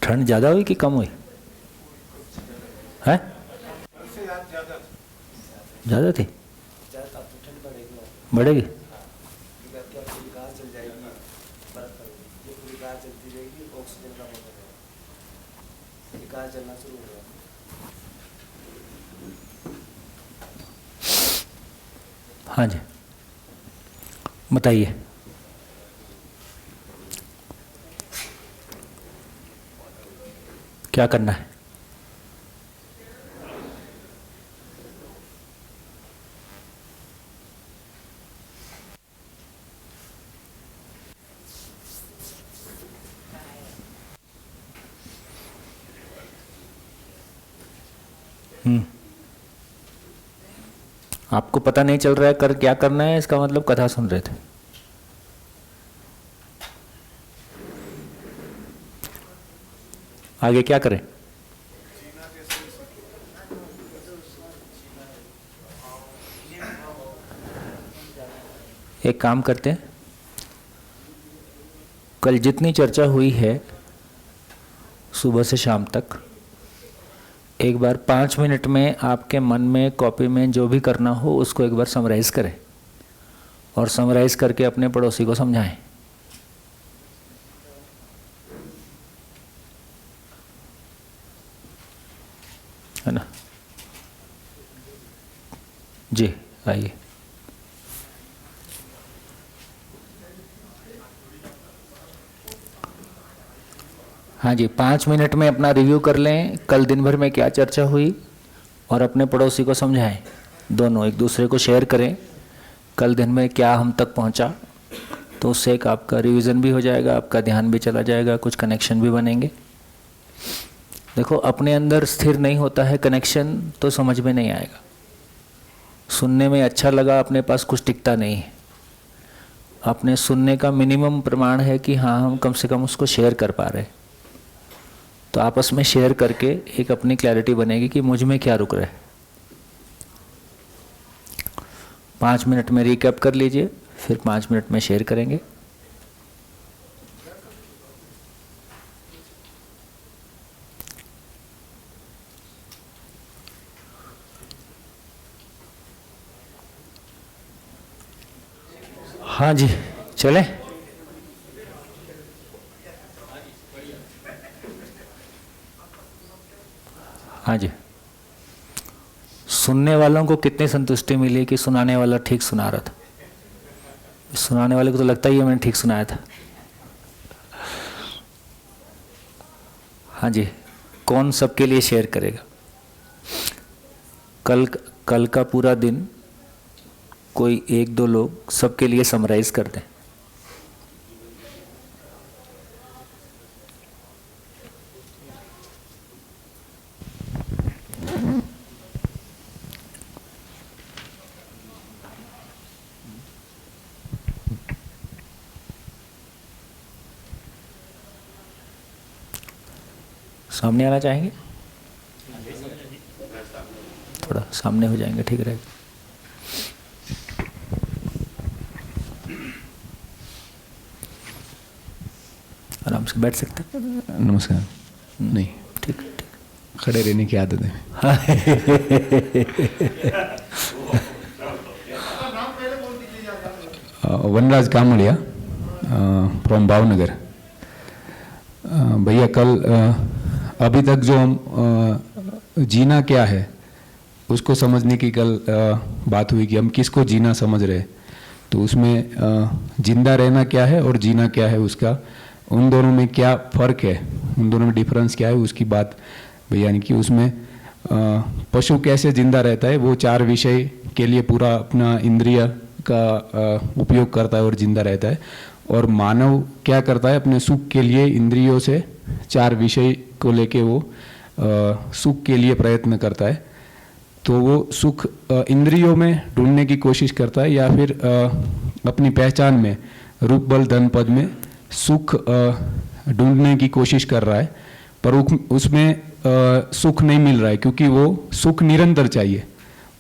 ठंड ज़्यादा हुई कि कम हुई है? ज़्यादा थी, बढ़ेगी। हाँ जी, बताइए। क्या करना है? आपको पता नहीं चल रहा है कर क्या करना है, इसका मतलब कथा सुन रहे थे। आगे क्या करें? एक काम करते हैं, कल जितनी चर्चा हुई है सुबह से शाम तक, एक बार 5 मिनट में आपके मन में कॉपी में जो भी करना हो उसको एक बार समराइज़ करें और समराइज़ करके अपने पड़ोसी को समझाएं। है ना? जी आइए। हाँ जी, 5 मिनट में अपना रिव्यू कर लें, कल दिन भर में क्या चर्चा हुई और अपने पड़ोसी को समझाएं। दोनों एक दूसरे को शेयर करें कल दिन में क्या हम तक पहुंचा, तो उससे एक आपका रिवीजन भी हो जाएगा, आपका ध्यान भी चला जाएगा, कुछ कनेक्शन भी बनेंगे। देखो, अपने अंदर स्थिर नहीं होता है कनेक्शन तो समझ में नहीं आएगा। सुनने में अच्छा लगा, अपने पास कुछ टिकता नहीं है। अपने सुनने का मिनिमम प्रमाण है कि हाँ हम कम से कम उसको शेयर कर पा रहे, तो आपस में शेयर करके एक अपनी क्लैरिटी बनेगी कि मुझ में क्या रुक रहा है। 5 मिनट में रिकैप कर लीजिए, फिर 5 मिनट में शेयर करेंगे। हाँ जी, चले। हाँ जी, सुनने वालों को कितनी संतुष्टि मिली कि सुनाने वाला ठीक सुना रहा था? सुनाने वाले को तो लगता ही है मैंने ठीक सुनाया था। हाँ जी, कौन सबके लिए शेयर करेगा? कल का पूरा दिन कोई 1-2 लोग सबके लिए समराइज कर दें। सामने आना चाहेंगे? थोड़ा सामने हो जाएंगे, ठीक रहेगा। आराम से बैठ सकते हैं। नमस्कार। नहीं, ठीक ठीक, खड़े रहने की आदत है। वनराज कामड़िया फ्रॉम भावनगर। भैया, कल अभी तक जो हम जीना क्या है उसको समझने की कल बात हुई कि हम किसको जीना समझ रहे हैं, तो उसमें जिंदा रहना क्या है और जीना क्या है, उसका उन दोनों में क्या फ़र्क है, उन दोनों में डिफरेंस क्या है, उसकी बात भैया ने की। उसमें पशु कैसे जिंदा रहता है, वो 4 विषय के लिए पूरा अपना इंद्रिय का उपयोग करता है और जिंदा रहता है, और मानव क्या करता है, अपने सुख के लिए इंद्रियों से 4 विषय को लेके वो सुख के लिए प्रयत्न करता है। तो वो सुख इंद्रियों में ढूंढने की कोशिश करता है या फिर अपनी पहचान में रूप बल धन पद में सुख ढूंढने की कोशिश कर रहा है, पर उसमें सुख नहीं मिल रहा है क्योंकि वो सुख निरंतर चाहिए।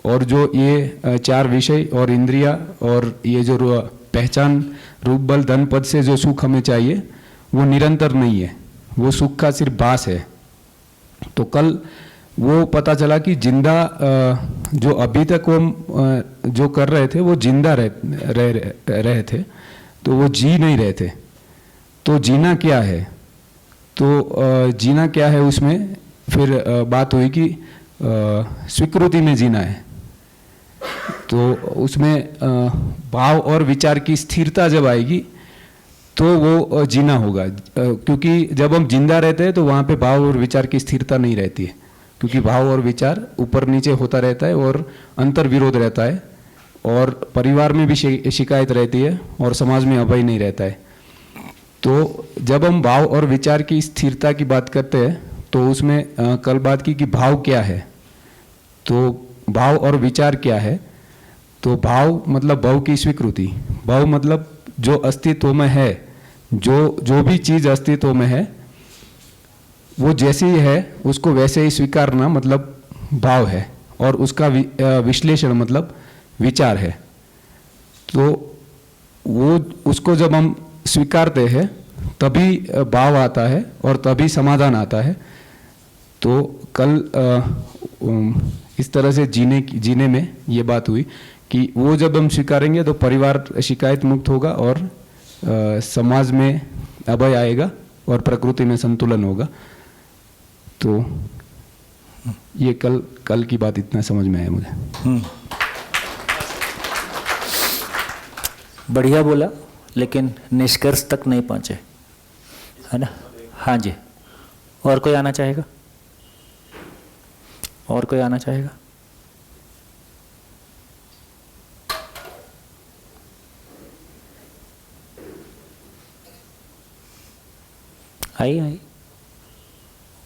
और जो ये 4 विषय और इंद्रिया और ये जो पहचान रूप बल धन पद से जो सुख हमें चाहिए वो निरंतर नहीं है, वो सुख का सिर्फ भास है। तो कल वो पता चला कि जिंदा जो अभी तक वो जो कर रहे थे वो जिंदा रहे थे, तो वो जी नहीं रहे थे। तो जीना क्या है, तो जीना क्या है उसमें फिर बात हुई कि स्वीकृति में जीना है। तो उसमें भाव और विचार की स्थिरता जब आएगी तो वो जीना होगा, क्योंकि जब हम जिंदा रहते हैं तो वहाँ पे भाव और विचार की स्थिरता नहीं रहती है, क्योंकि भाव और विचार ऊपर नीचे होता रहता है और अंतर विरोध रहता है, और परिवार में भी शिकायत रहती है और समाज में अभय नहीं रहता है। तो जब हम भाव और विचार की स्थिरता की बात करते हैं तो उसमें कल बात की कि भाव क्या है, तो भाव और विचार क्या है। तो भाव मतलब भाव की स्वीकृति, भाव मतलब जो अस्तित्व में है, जो भी चीज़ अस्तित्व में है वो जैसी है उसको वैसे ही स्वीकारना मतलब भाव है, और उसका विश्लेषण मतलब विचार है। तो वो उसको जब हम स्वीकारते हैं तभी भाव आता है और तभी समाधान आता है। तो कल इस तरह से जीने में ये बात हुई कि वो जब हम स्वीकारेंगे तो परिवार शिकायत मुक्त होगा और समाज में अभय आएगा और प्रकृति में संतुलन होगा। तो ये कल की बात इतना समझ में आया मुझे। बढ़िया बोला, लेकिन निष्कर्ष तक नहीं पहुंचे, है ना? हाँ जी। और कोई आना चाहेगा? और कोई आना चाहेगा? आइए।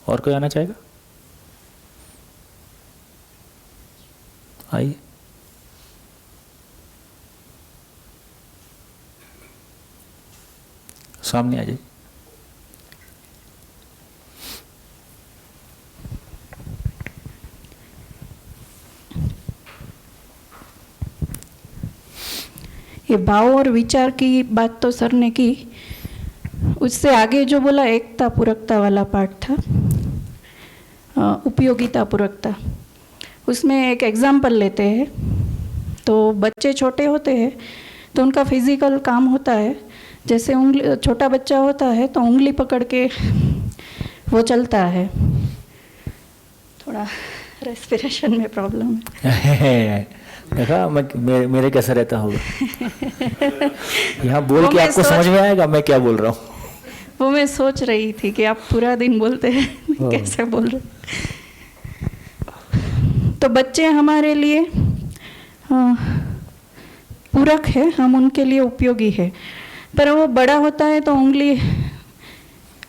और कोई आना चाहेगा? आइए। सामने आ जाइए। ये भाव और विचार की बात तो सर ने की, उससे आगे जो बोला एकता पूरकता वाला पार्ट था, उपयोगिता पूरकता, उसमें एक एग्जाम्पल लेते हैं। तो बच्चे छोटे होते हैं तो उनका फिजिकल काम होता है, जैसे उंगली, छोटा बच्चा होता है तो उंगली पकड़ के वो चलता है। थोड़ा रेस्पिरेशन में प्रॉब्लम है। देखा मेरे कैसा रहता होगा। यहाँ बोल के आपको समझ में आएगा मैं क्या बोल रहा हूँ। वो मैं सोच रही थी कि आप पूरा दिन बोलते हैं कैसे बोल रहे। तो बच्चे हमारे लिए पूरक है, हम उनके लिए उपयोगी है, पर वो बड़ा होता है तो उंगली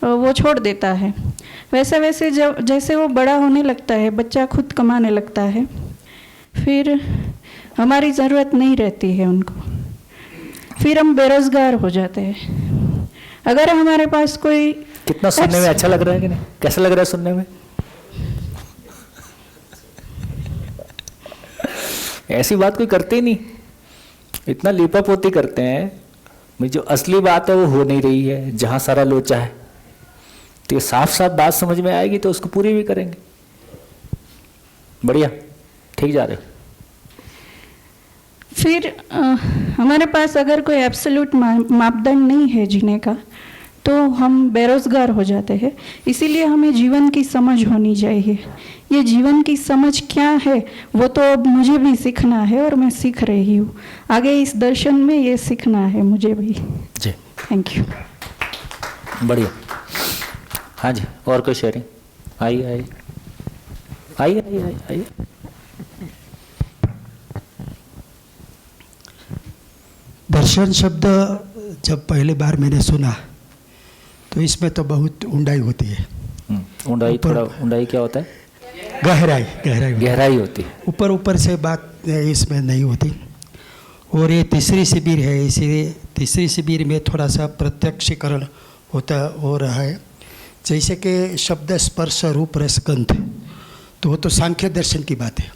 वो छोड़ देता है। वैसे वैसे जब जैसे वो बड़ा होने लगता है, बच्चा खुद कमाने लगता है, फिर हमारी ज़रूरत नहीं रहती है उनको, फिर हम बेरोज़गार हो जाते हैं। अगर हमारे पास कोई कितना सुनने में अच्छा लग रहा है कि नहीं? कैसा लग रहा है सुनने में? ऐसी बात कोई करते ही नहीं, इतना लीपापोती करते हैं। जो असली बात है वो हो नहीं रही है, जहां सारा लोचा है। तो ये साफ साफ बात समझ में आएगी तो उसको पूरी भी करेंगे। बढ़िया, ठीक जा रहे हो। फिर हमारे पास अगर कोई एब्सोल्यूट मापदंड नहीं है जीने का, तो हम बेरोज़गार हो जाते हैं। इसीलिए हमें जीवन की समझ होनी चाहिए। ये जीवन की समझ क्या है वो तो अब मुझे भी सीखना है और मैं सीख रही हूँ। आगे इस दर्शन में ये सीखना है मुझे भी जी। Thank you. बढ़िया। हाँ जी, और कोई शेयरिंग? आइए। दर्शन शब्द जब पहली बार मैंने सुना तो इसमें तो बहुत ऊंडाई होती है। ऊंडाई, थोड़ा ऊंडाई क्या होता है? गहराई होती है। ऊपर से बात इसमें नहीं होती। और ये तीसरी शिविर है, इसीलिए तीसरी शिविर में थोड़ा सा प्रत्यक्षीकरण होता हो रहा है। जैसे कि शब्द स्पर्श रूप रस गंध, तो वो तो सांख्य दर्शन की बात है,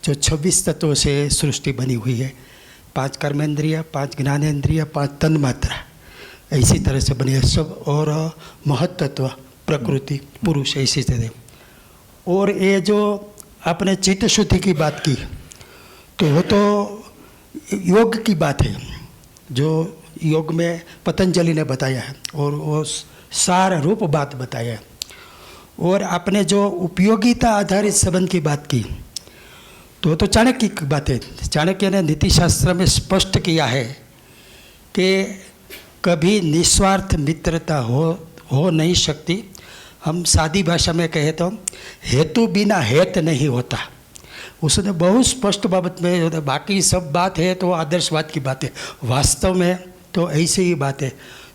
जो 26 तत्वों से सृष्टि बनी हुई है। 5 कर्मेंद्रिय, 5 ज्ञानेंद्रिय, 5 तन्मात्रा। ऐसी तरह से बनी है सब, और महत्त्व प्रकृति पुरुष ऐसी तरह। और ये जो आपने चित्त शुद्धि की बात की, तो वो तो योग की बात है, जो योग में पतंजलि ने बताया है, और वो सार रूप बात बताया है। और आपने जो उपयोगिता आधारित संबंध की बात की, तो चाणक्य की बात है। चाणक्य ने नीति शास्त्र में स्पष्ट किया है कि कभी निस्वार्थ मित्रता हो नहीं सकती। हम सादी भाषा में कहे तो हेतु बिना हेत नहीं होता। उसने बहुत स्पष्ट बाबत में, बाकी सब बात है तो आदर्शवाद की बात है, वास्तव में तो ऐसे ही बात है।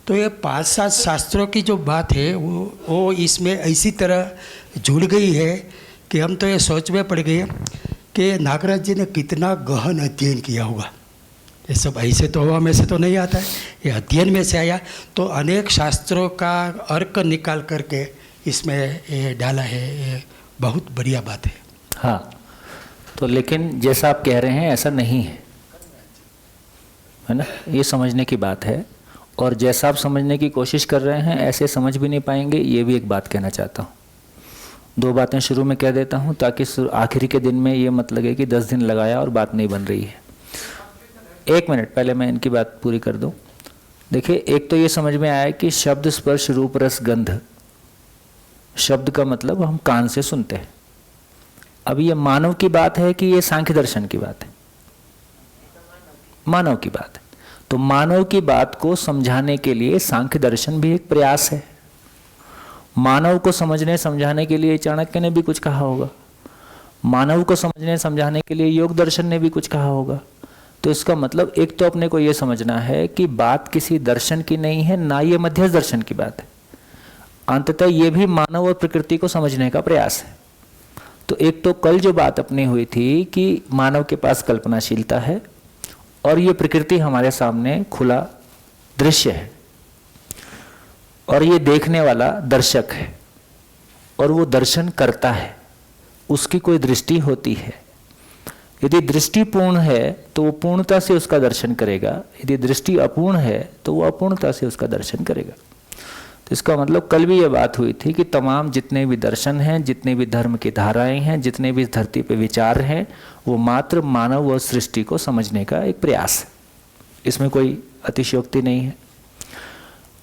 तो ये 5-7 शास्त्रों की जो बात है वो इसमें ऐसी तरह जुड़ गई है कि हम तो ये सोच में पड़ गए कि नागराज जी ने कितना गहन अध्ययन किया होगा। ये सब ऐसे तो हवा में से तो नहीं आता है, ये अध्ययन में से आया। तो अनेक शास्त्रों का अर्क निकाल करके इसमें ये डाला है, ये बहुत बढ़िया बात है। हाँ, तो लेकिन जैसा आप कह रहे हैं ऐसा नहीं है ना, ये समझने की बात है। और जैसा आप समझने की कोशिश कर रहे हैं ऐसे समझ भी नहीं पाएंगे, ये भी एक बात कहना चाहता हूँ। 2 बातें शुरू में कह देता हूँ ताकि आखिरी के दिन में ये मत लगे कि 10 दिन लगाया और बात नहीं बन रही है। 1 मिनट पहले मैं इनकी बात पूरी कर दूँ। देखिए, एक तो ये समझ में आया कि शब्द स्पर्श रूप रस गंध, शब्द का मतलब हम कान से सुनते हैं। अब ये मानव की बात है कि ये सांख्य दर्शन की बात है? मानव की बात है। तो मानव की बात को समझाने के लिए सांख्य दर्शन भी एक प्रयास है। मानव को समझने समझाने के लिए चाणक्य ने भी कुछ कहा होगा, मानव को समझने समझाने के लिए योग दर्शन ने भी कुछ कहा होगा। तो इसका मतलब एक तो अपने को यह समझना है कि बात किसी दर्शन की नहीं है, ना ये मध्यस्थ दर्शन की बात है। अंततः ये भी मानव और प्रकृति को समझने का प्रयास है। तो एक तो कल जो बात अपनी हुई थी कि मानव के पास कल्पनाशीलता है और ये प्रकृति हमारे सामने खुला दृश्य है, और ये देखने वाला दर्शक है, और वो दर्शन करता है, उसकी कोई दृष्टि होती है। यदि दृष्टि पूर्ण है तो वो पूर्णता से उसका दर्शन करेगा, यदि दृष्टि अपूर्ण है तो वो अपूर्णता से उसका दर्शन करेगा। तो इसका मतलब कल भी ये बात हुई थी कि तमाम जितने भी दर्शन हैं, जितने भी धर्म की धाराएं हैं, जितने भी इस धरती पे विचार हैं, वो मात्र मानव और सृष्टि को समझने का एक प्रयास है। इसमें कोई अतिशयोक्ति नहीं है।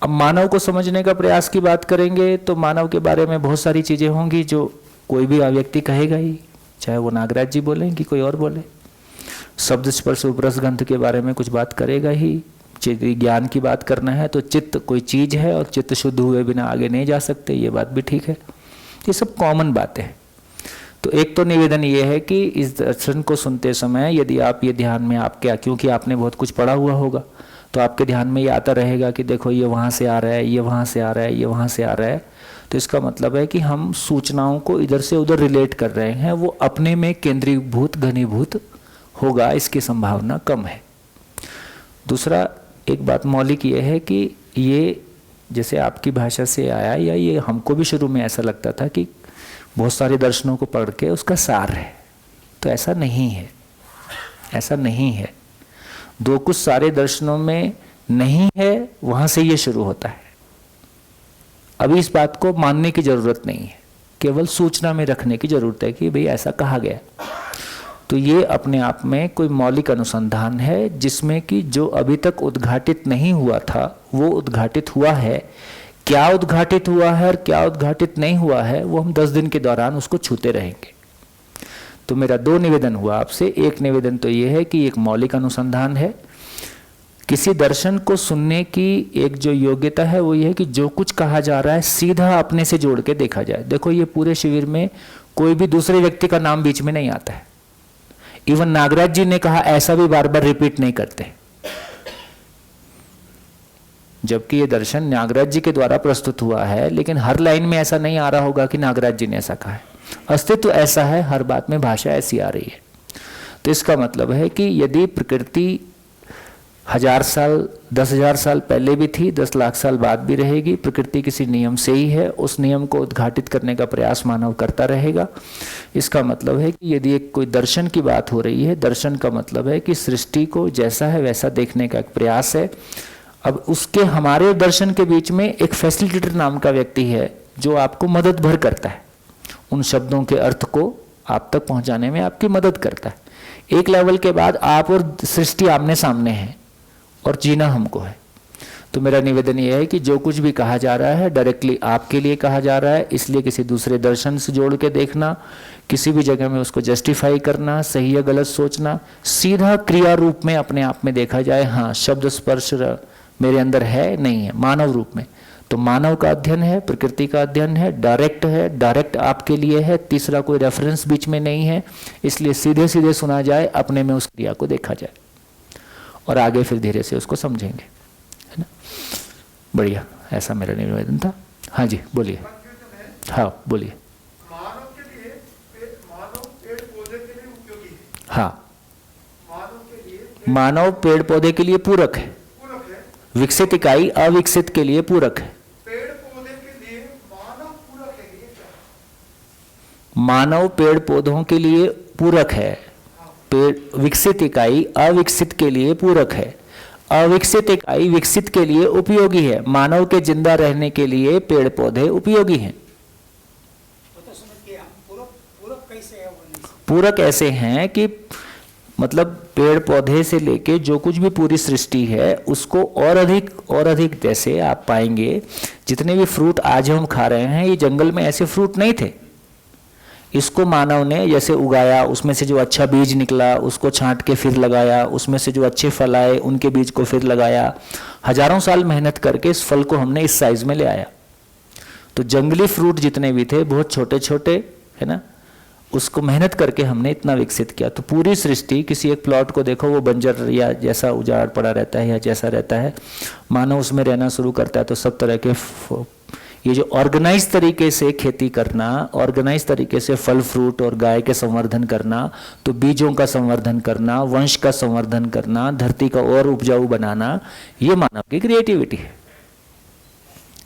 अब मानव को समझने का प्रयास की बात करेंगे तो मानव के बारे में बहुत सारी चीज़ें होंगी जो कोई भी व्यक्ति कहेगा ही, चाहे वो नागराज जी बोलें कि कोई और बोले। शब्द स्पर्श रूप रस गंध के बारे में कुछ बात करेगा ही। ज्ञान की बात करना है तो चित्त कोई चीज़ है और चित्त शुद्ध हुए बिना आगे नहीं जा सकते, ये बात भी ठीक है। ये सब कॉमन बातें हैं। तो एक तो निवेदन ये है कि इस दर्शन को सुनते समय यदि आप ये ध्यान में आपके, क्योंकि आपने बहुत कुछ पढ़ा हुआ होगा, तो आपके ध्यान में ये आता रहेगा कि देखो ये वहाँ से आ रहा है, ये वहाँ से आ रहा है, ये वहाँ से आ रहा है। तो इसका मतलब है कि हम सूचनाओं को इधर से उधर रिलेट कर रहे हैं, वो अपने में केंद्रीभूत घनीभूत होगा, इसकी संभावना कम है। दूसरा एक बात मौलिक ये है कि ये जैसे आपकी भाषा से आया, या ये हमको भी शुरू में ऐसा लगता था कि बहुत सारे दर्शनों को पढ़ के उसका सार है, तो ऐसा नहीं है, ऐसा नहीं है। दो कुछ सारे दर्शनों में नहीं है, वहाँ से ये शुरू होता है। अभी इस बात को मानने की ज़रूरत नहीं है, केवल सूचना में रखने की ज़रूरत है कि भाई ऐसा कहा गया। तो ये अपने आप में कोई मौलिक अनुसंधान है जिसमें कि जो अभी तक उद्घाटित नहीं हुआ था वो उद्घाटित हुआ है। क्या उद्घाटित हुआ है और क्या उद्घाटित नहीं हुआ है वो हम 10 दिन के दौरान उसको छूते रहेंगे। तो मेरा 2 निवेदन हुआ आपसे। एक निवेदन तो ये है कि एक मौलिक अनुसंधान है। किसी दर्शन को सुनने की एक जो योग्यता है वो ये है कि जो कुछ कहा जा रहा है सीधा अपने से जोड़ के देखा जाए। देखो ये पूरे शिविर में कोई भी दूसरे व्यक्ति का नाम बीच में नहीं आता है। इवन नागराज जी ने कहा ऐसा भी बार बार रिपीट नहीं करते, जबकि ये दर्शन नागराज जी के द्वारा प्रस्तुत हुआ है, लेकिन हर लाइन में ऐसा नहीं आ रहा होगा कि नागराज जी ने ऐसा कहा है। अस्तित्व ऐसा है, हर बात में भाषा ऐसी आ रही है। तो इसका मतलब है कि यदि प्रकृति 1000 साल 10,000 साल पहले भी थी, 10 लाख साल बाद भी रहेगी, प्रकृति किसी नियम से ही है, उस नियम को उद्घाटित करने का प्रयास मानव करता रहेगा। इसका मतलब है कि यदि एक कोई दर्शन की बात हो रही है, दर्शन का मतलब है कि सृष्टि को जैसा है वैसा देखने का एक प्रयास है। अब उसके हमारे दर्शन के बीच में एक फैसिलिटेटर नाम का व्यक्ति है जो आपको मदद भर करता है, उन शब्दों के अर्थ को आप तक पहुंचाने में आपकी मदद करता है। एक लेवल के बाद आप और सृष्टि आमने सामने है और जीना हमको है। तो मेरा निवेदन यह है कि जो कुछ भी कहा जा रहा है डायरेक्टली आपके लिए कहा जा रहा है, इसलिए किसी दूसरे दर्शन से जोड़ के देखना, किसी भी जगह में उसको जस्टिफाई करना, सही या गलत सोचना, सीधा क्रिया रूप में अपने आप में देखा जाए, हाँ शब्द स्पर्श मेरे अंदर है नहीं है, मानव रूप में। तो मानव का अध्ययन है, प्रकृति का अध्ययन है, डायरेक्ट आपके लिए है, तीसरा कोई रेफरेंस बीच में नहीं है, इसलिए सीधे सीधे सुना जाए, अपने में उस क्रिया को देखा जाए और आगे फिर धीरे से उसको समझेंगे, है ना। बढ़िया, ऐसा मेरा निवेदन था। हाँ जी बोलिए। हाँ बोलिए। मानव के लिए मानव पेड़ पौधे के लिए उपयोगी है। हाँ, मानव के लिए मानव पेड़ पौधे के लिए पूरक है, पूरक है। विकसित इकाई अविकसित के लिए पूरक है। पेड़ पौधे के लिए मानव पूरक है, ये क्या? मानव पेड़ पौधों के लिए पूरक है, पेड़ विकसित इकाई अविकसित के लिए पूरक है, अविकसित इकाई विकसित के लिए उपयोगी है। मानव के जिंदा रहने के लिए पेड़ पौधे उपयोगी हैं। पूरक ऐसे हैं कि मतलब पेड़ पौधे से लेके जो कुछ भी पूरी सृष्टि है उसको और अधिक जैसे आप पाएंगे, जितने भी फ्रूट आज हम खा रहे हैं ये जंगल में ऐसे फ्रूट नहीं थे। इसको मानव ने जैसे उगाया, उसमें से जो अच्छा बीज निकला उसको छांट के फिर लगाया, उसमें से जो अच्छे फल आए उनके बीज को फिर लगाया, हजारों साल मेहनत करके इस फल को हमने इस साइज में ले आया। तो जंगली फ्रूट जितने भी थे बहुत छोटे छोटे, है ना, उसको मेहनत करके हमने इतना विकसित किया। तो पूरी सृष्टि, किसी एक प्लॉट को देखो वो बंजर या जैसा उजाड़ पड़ा रहता है या जैसा रहता है, मानव उसमें रहना शुरू करता है तो सब तरह के ये जो ऑर्गेनाइज तरीके से खेती करना, ऑर्गेनाइज तरीके से फल फ्रूट और गाय के संवर्धन करना, तो बीजों का संवर्धन करना, वंश का संवर्धन करना, धरती का और उपजाऊ बनाना, ये मानव की क्रिएटिविटी है।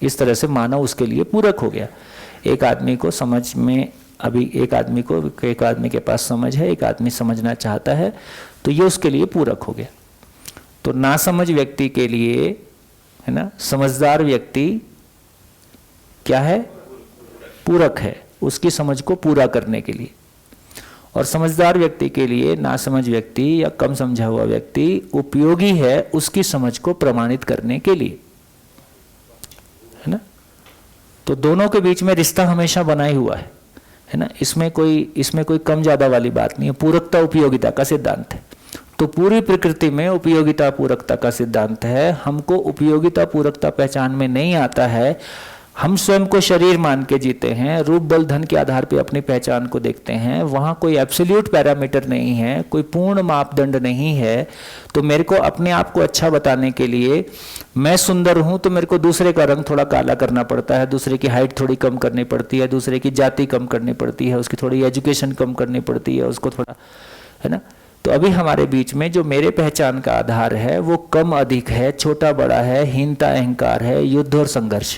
इस तरह से मानव उसके लिए पूरक हो गया। एक आदमी को समझ में, अभी एक आदमी के पास समझ है, एक आदमी समझना चाहता है, तो ये उसके लिए पूरक हो गया। तो नासमझ व्यक्ति के लिए, है ना, समझदार व्यक्ति क्या है? पूरक है, उसकी समझ को पूरा करने के लिए। और समझदार व्यक्ति के लिए नासमझ व्यक्ति या कम समझा हुआ व्यक्ति उपयोगी है उसकी समझ को प्रमाणित करने के लिए, है ना। तो दोनों के बीच में रिश्ता हमेशा बना ही हुआ है ना। इसमें कोई कम ज्यादा वाली बात नहीं है। पूरकता उपयोगिता का सिद्धांत है। तो पूरी प्रकृति में उपयोगिता पूरकता का सिद्धांत है। हमको उपयोगिता पूरकता पहचान में नहीं आता है। हम स्वयं को शरीर मान के जीते हैं, रूप बल धन के आधार पे अपनी पहचान को देखते हैं। वहाँ कोई एब्सोल्यूट पैरामीटर नहीं है, कोई पूर्ण मापदंड नहीं है। तो मेरे को अपने आप को अच्छा बताने के लिए, मैं सुंदर हूँ तो मेरे को दूसरे का रंग थोड़ा काला करना पड़ता है, दूसरे की हाइट थोड़ी कम करनी पड़ती है, दूसरे की जाति कम करनी पड़ती है, उसकी थोड़ी एजुकेशन कम करनी पड़ती है, उसको थोड़ा, है ना। तो अभी हमारे बीच में जो मेरे पहचान का आधार है वो कम अधिक है, छोटा बड़ा है, हीनता अहंकार है, युद्ध और संघर्ष।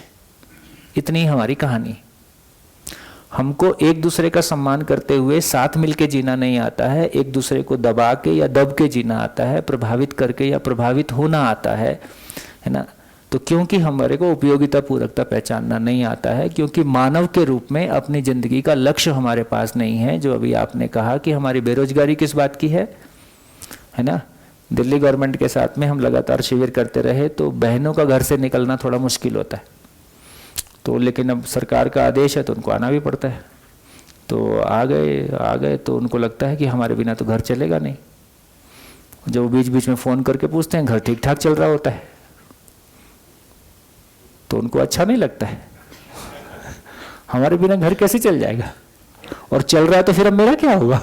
इतनी हमारी कहानी। हमको एक दूसरे का सम्मान करते हुए साथ मिलके जीना नहीं आता है, एक दूसरे को दबा के या दब के जीना आता है, प्रभावित करके या प्रभावित होना आता है ना। तो क्योंकि हमारे को उपयोगिता पूरकता पहचानना नहीं आता है, क्योंकि मानव के रूप में अपनी जिंदगी का लक्ष्य हमारे पास नहीं है। जो अभी आपने कहा कि हमारी बेरोजगारी किस बात की है ना। दिल्ली गवर्नमेंट के साथ में हम लगातार शिविर करते रहे तो बहनों का घर से निकलना थोड़ा मुश्किल होता है। तो लेकिन अब सरकार का आदेश है तो उनको आना भी पड़ता है। तो आ गए तो उनको लगता है कि हमारे बिना तो घर चलेगा नहीं। जब बीच बीच में फ़ोन करके पूछते हैं घर ठीक ठाक चल रहा होता है तो उनको अच्छा नहीं लगता है। हमारे बिना घर कैसे चल जाएगा, और चल रहा है तो फिर अब मेरा क्या होगा,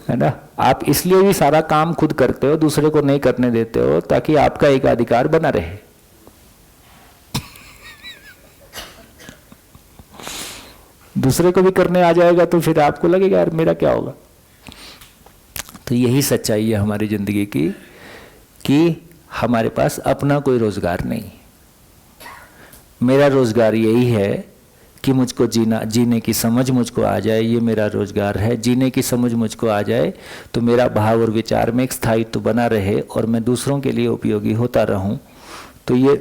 है ना। आप इसलिए भी सारा काम खुद करते हो, दूसरे को नहीं करने देते हो, ताकि आपका एक अधिकार बना रहे। दूसरे को भी करने आ जाएगा तो फिर आपको लगेगा यार मेरा क्या होगा। तो यही सच्चाई है हमारी जिंदगी की कि हमारे पास अपना कोई रोजगार नहीं। मेरा रोजगार यही है कि मुझको जीने की समझ मुझको आ जाए, ये मेरा रोजगार है। जीने की समझ मुझको आ जाए तो मेरा भाव और विचार में एक स्थायित्व बना रहे और मैं दूसरों के लिए उपयोगी होता रहूं। तो ये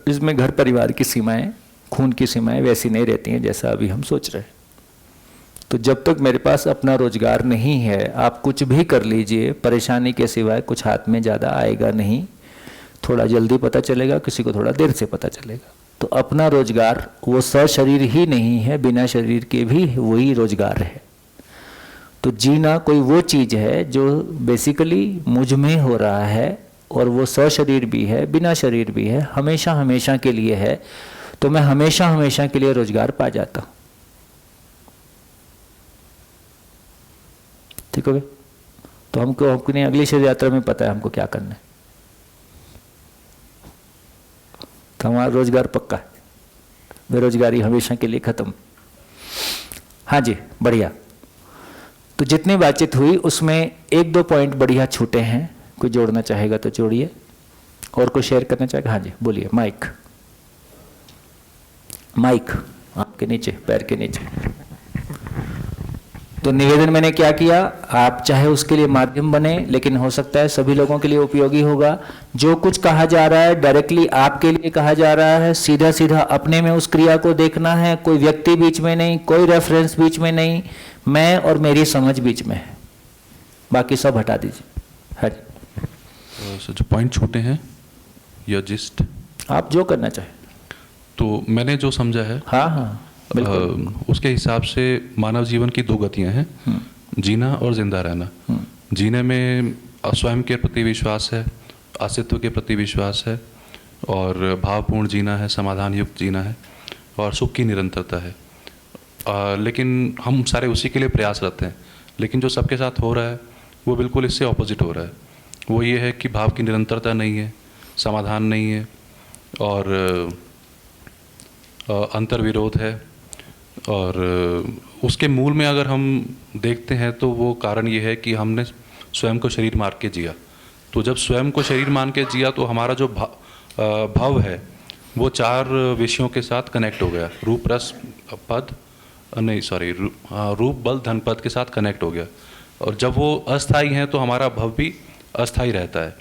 इसमें घर परिवार की सीमाएं, खून की सीमाएं वैसी नहीं रहती हैं जैसा अभी हम सोच रहे हैं। तो जब तक मेरे पास अपना रोजगार नहीं है, आप कुछ भी कर लीजिए, परेशानी के सिवाय कुछ हाथ में ज़्यादा आएगा नहीं। थोड़ा जल्दी पता चलेगा, किसी को थोड़ा देर से पता चलेगा। तो अपना रोजगार वो सशरीर ही नहीं है, बिना शरीर के भी वही रोजगार है। तो जीना कोई वो चीज़ है जो बेसिकली मुझ में हो रहा है और वो सशरीर भी है, बिना शरीर भी है, हमेशा हमेशा के लिए है। तो मैं हमेशा हमेशा के लिए रोजगार पा जाता हूँ। ठीक हो गया? तो हमको अपनी अगली शरीर यात्रा में पता है हमको क्या करना है। तो हमारा रोजगार पक्का है, बेरोजगारी हमेशा के लिए खत्म। हाँ जी, बढ़िया। तो जितनी बातचीत हुई उसमें 1-2 पॉइंट बढ़िया छूटे हैं। कोई जोड़ना चाहेगा तो जोड़िए, और कोई शेयर करना चाहेगा? हाँ जी, बोलिए। माइक आपके नीचे, पैर के नीचे। तो निवेदन मैंने क्या किया, आप चाहे उसके लिए माध्यम बने, लेकिन हो सकता है सभी लोगों के लिए उपयोगी होगा। जो कुछ कहा जा रहा है डायरेक्टली आपके लिए कहा जा रहा है, सीधा सीधा अपने में उस क्रिया को देखना है। कोई व्यक्ति बीच में नहीं, कोई रेफरेंस बीच में नहीं, मैं और मेरी समझ बीच में है। बाकी सब हटा दीजिए। हाँ जी। जो पॉइंट छोटे हैं या जिस्ट, आप जो करना चाहें। तो मैंने जो समझा है, हाँ, उसके हिसाब से मानव जीवन की 2 गतियां हैं, जीना और जिंदा रहना। जीने में स्वयं के प्रति विश्वास है, अस्तित्व के प्रति विश्वास है, और भावपूर्ण जीना है, समाधान युक्त जीना है, और सुख की निरंतरता है। लेकिन हम सारे उसी के लिए प्रयासरत हैं। लेकिन जो सबके साथ हो रहा है वो बिल्कुल इससे ऑपोजिट हो रहा है। वो ये है कि भाव की निरंतरता नहीं है, समाधान नहीं है, और अंतर्विरोध है। और उसके मूल में अगर हम देखते हैं तो वो कारण ये है कि हमने स्वयं को शरीर मान के जिया। तो जब स्वयं को शरीर मान के जिया तो हमारा जो भाव है वो 4 विषयों के साथ कनेक्ट हो गया। रूप बल धन पद के साथ कनेक्ट हो गया। और जब वो अस्थाई हैं तो हमारा भव भी अस्थाई रहता है।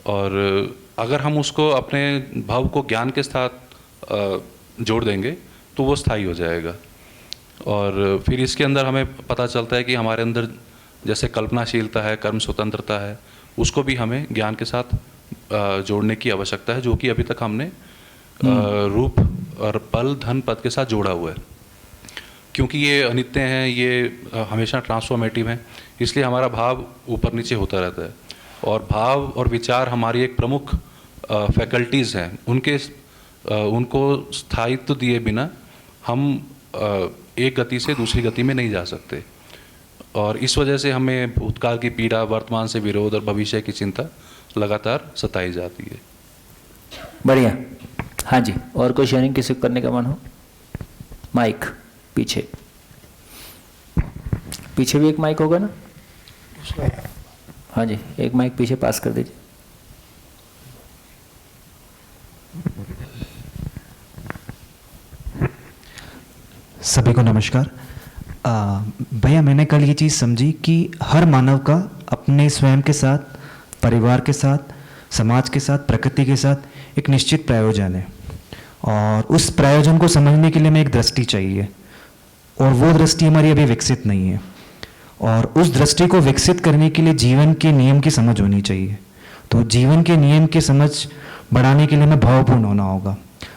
और अगर हम उसको अपने भाव को ज्ञान के साथ जोड़ देंगे तो वो स्थायी हो जाएगा। और फिर इसके अंदर हमें पता चलता है कि हमारे अंदर जैसे कल्पनाशीलता है, कर्म स्वतंत्रता है, उसको भी हमें ज्ञान के साथ जोड़ने की आवश्यकता है, जो कि अभी तक हमने रूप और बल धन पद के साथ जोड़ा हुआ है। क्योंकि ये अनित्य हैं, ये हमेशा ट्रांसफॉर्मेटिव हैं, इसलिए हमारा भाव ऊपर नीचे होता रहता है। और भाव और विचार हमारी एक प्रमुख फैकल्टीज़ हैं। उनको स्थायित्व दिए बिना हम एक गति से दूसरी गति में नहीं जा सकते। और इस वजह से हमें भूतकाल की पीड़ा, वर्तमान से विरोध और भविष्य की चिंता लगातार सताई जाती है। बढ़िया। हाँ जी, और कोई शेयरिंग किसी को करने का मन हो? माइक पीछे भी एक माइक होगा ना? हाँ जी, एक माइक पीछे पास कर दीजिए। सभी को नमस्कार। भैया, मैंने कल ये चीज़ समझी कि हर मानव का अपने स्वयं के साथ, परिवार के साथ, समाज के साथ, प्रकृति के साथ एक निश्चित प्रयोजन है, और उस प्रयोजन को समझने के लिए हमें एक दृष्टि चाहिए, और वो दृष्टि हमारी अभी विकसित नहीं है। और उस दृष्टि को विकसित करने के लिए जीवन के नियम की समझ होनी चाहिए। तो जीवन के नियम की समझ बढ़ाने के लिए हमें भावपूर्ण होना होगा।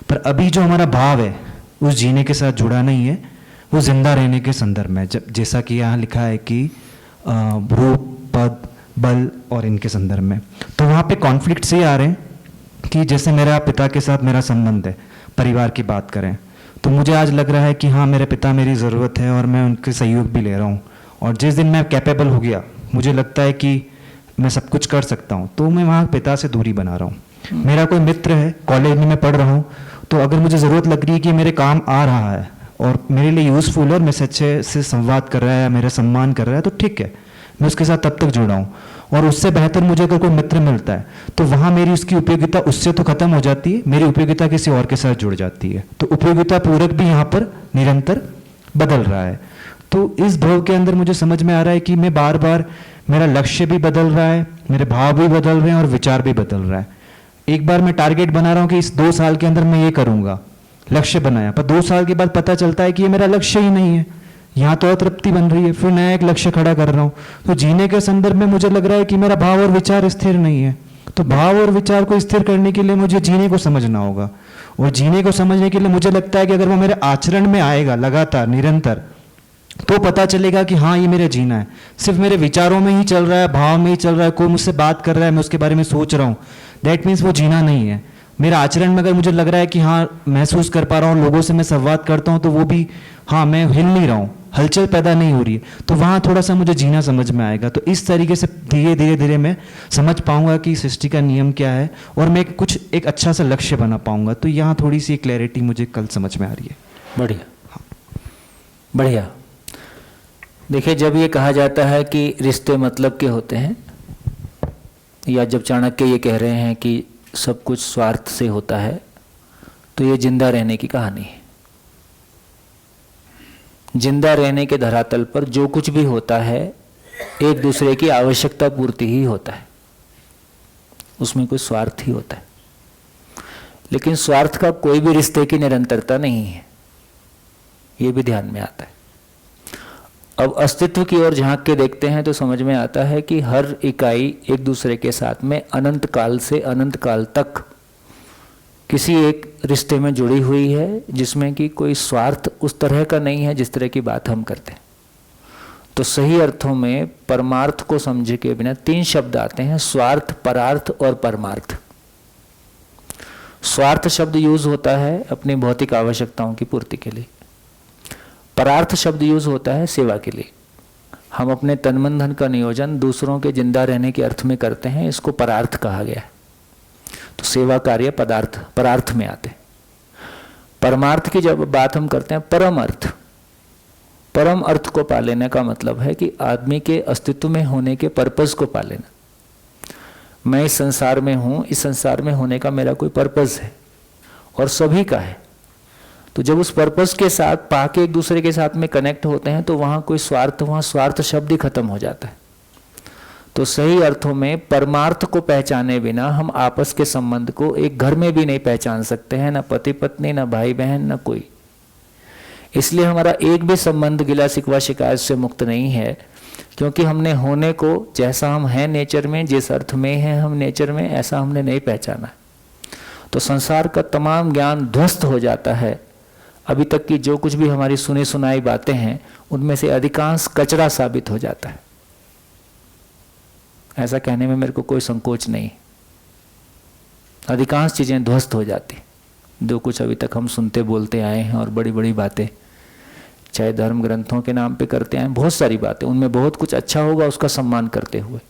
पर अभी जो हमारा भाव है उस जीने के साथ जुड़ा नहीं है, वो जिंदा रहने के संदर्भ में, जैसा कि यहाँ लिखा है कि रूप, पद, बल और इनके संदर्भ में। तो वहाँ पे कॉन्फ्लिक्ट से आ रहे हैं कि जैसे मेरा पिता के साथ मेरा संबंध है, परिवार की बात करें तो मुझे आज लग रहा है कि हाँ, मेरे पिता मेरी ज़रूरत है और मैं उनके सहयोग भी ले रहा हूँ। और जिस दिन मैं कैपेबल हो गया, मुझे लगता है कि मैं सब कुछ कर सकता हूँ, तो मैं वहाँ पिता से दूरी बना रहा हूँ। मेरा कोई मित्र है, कॉलेज में मैं पढ़ रहा हूँ, तो अगर मुझे ज़रूरत लग रही है कि मेरे काम आ रहा है और मेरे लिए यूज़फुल है और मेरे से अच्छे से संवाद कर रहा है या मेरा सम्मान कर रहा है, तो ठीक है, मैं उसके साथ तब तक जुड़ा हूँ। और उससे बेहतर मुझे अगर कोई मित्र मिलता है तो वहाँ मेरी उसकी उपयोगिता उससे तो खत्म हो जाती है, मेरी उपयोगिता किसी और के साथ जुड़ जाती है। तो उपयोगिता पूरक भी यहाँ पर निरंतर बदल रहा है। तो इस भाव के अंदर मुझे समझ में आ रहा है कि मैं बार बार, मेरा लक्ष्य भी बदल रहा है, मेरे भाव भी बदल रहे हैं और विचार भी बदल रहा है। एक बार मैं टारगेट बना रहा हूँ कि इस 2 साल के अंदर मैं ये करूँगा, लक्ष्य बनाया, पर 2 साल के बाद पता चलता है कि ये मेरा लक्ष्य ही नहीं है, यहाँ तो अतृप्ति बन रही है, फिर नया एक लक्ष्य खड़ा कर रहा हूँ। तो जीने के संदर्भ में मुझे लग रहा है कि मेरा भाव और विचार स्थिर नहीं है। तो भाव और विचार को स्थिर करने के लिए मुझे जीने को समझना होगा, और जीने को समझने के लिए मुझे लगता है कि अगर वो मेरे आचरण में आएगा लगातार निरंतर, तो पता चलेगा कि हाँ ये मेरा जीना है। सिर्फ मेरे विचारों में ही चल रहा है, भाव में ही चल रहा है, कोई मुझसे बात कर रहा है, मैं उसके बारे में सोच रहा हूँ, दैट मीन्स वो जीना नहीं है। मेरा आचरण में अगर मुझे लग रहा है कि हाँ महसूस कर पा रहा हूँ, लोगों से मैं संवाद करता हूँ, तो वो भी हाँ मैं हिल नहीं रहा हूँ, हलचल पैदा नहीं हो रही है, तो वहाँ थोड़ा सा मुझे जीना समझ में आएगा। तो इस तरीके से धीरे धीरे धीरे मैं समझ पाऊंगा कि सृष्टि का नियम क्या है, और मैं कुछ एक अच्छा सा लक्ष्य बना पाऊंगा। तो यहाँ थोड़ी सी क्लैरिटी मुझे कल समझ में आ रही है। बढ़िया, बढ़िया। देखिए, जब ये कहा जाता है कि रिश्ते मतलब के होते हैं, या जब चाणक्य ये कह रहे हैं कि सब कुछ स्वार्थ से होता है, तो ये जिंदा रहने की कहानी है। जिंदा रहने के धरातल पर जो कुछ भी होता है एक दूसरे की आवश्यकता पूर्ति ही होता है, उसमें कोई स्वार्थ ही होता है। लेकिन स्वार्थ का कोई भी रिश्ते की निरंतरता नहीं है, ये भी ध्यान में आता है। अब अस्तित्व की ओर झांक के देखते हैं तो समझ में आता है कि हर इकाई एक दूसरे के साथ में अनंत काल से अनंत काल तक किसी एक रिश्ते में जुड़ी हुई है, जिसमें कि कोई स्वार्थ उस तरह का नहीं है जिस तरह की बात हम करते हैं। तो सही अर्थों में परमार्थ को समझे के बिना 3 शब्द आते हैं, स्वार्थ, परार्थ और परमार्थ। स्वार्थ शब्द यूज होता है अपनी भौतिक आवश्यकताओं की पूर्ति के लिए, परार्थ शब्द यूज होता है सेवा के लिए। हम अपने तन मन धन का नियोजन दूसरों के जिंदा रहने के अर्थ में करते हैं, इसको परार्थ कहा गया है। तो सेवा कार्य पदार्थ परार्थ में आते हैं। परमार्थ की जब बात हम करते हैं, परम अर्थ, परम अर्थ को पा लेने का मतलब है कि आदमी के अस्तित्व में होने के पर्पस को पा लेना। मैं इस संसार में हूं, इस संसार में होने का मेरा कोई पर्पस है और सभी का है। तो जब उस पर्पस के साथ पाके एक दूसरे के साथ में कनेक्ट होते हैं तो वहां कोई स्वार्थ, वहां स्वार्थ शब्द ही खत्म हो जाता है। तो सही अर्थों में परमार्थ को पहचाने बिना हम आपस के संबंध को एक घर में भी नहीं पहचान सकते हैं, ना पति पत्नी, ना भाई बहन, ना कोई। इसलिए हमारा एक भी संबंध गिला शिकवा शिकायत से मुक्त नहीं है, क्योंकि हमने होने को, जैसा हम हैं नेचर में, जिस अर्थ में हैं हम नेचर में, ऐसा हमने नहीं पहचाना। तो संसार का तमाम ज्ञान ध्वस्त हो जाता है। अभी तक की जो कुछ भी हमारी सुनी सुनाई बातें हैं उनमें से अधिकांश कचरा साबित हो जाता है। ऐसा कहने में मेरे को कोई संकोच नहीं, अधिकांश चीजें ध्वस्त हो जाती। जो कुछ अभी तक हम सुनते बोलते आए हैं और बड़ी बड़ी बातें चाहे धर्म ग्रंथों के नाम पे करते आए, बहुत सारी बातें, उनमें बहुत कुछ अच्छा होगा उसका सम्मान करते हुए,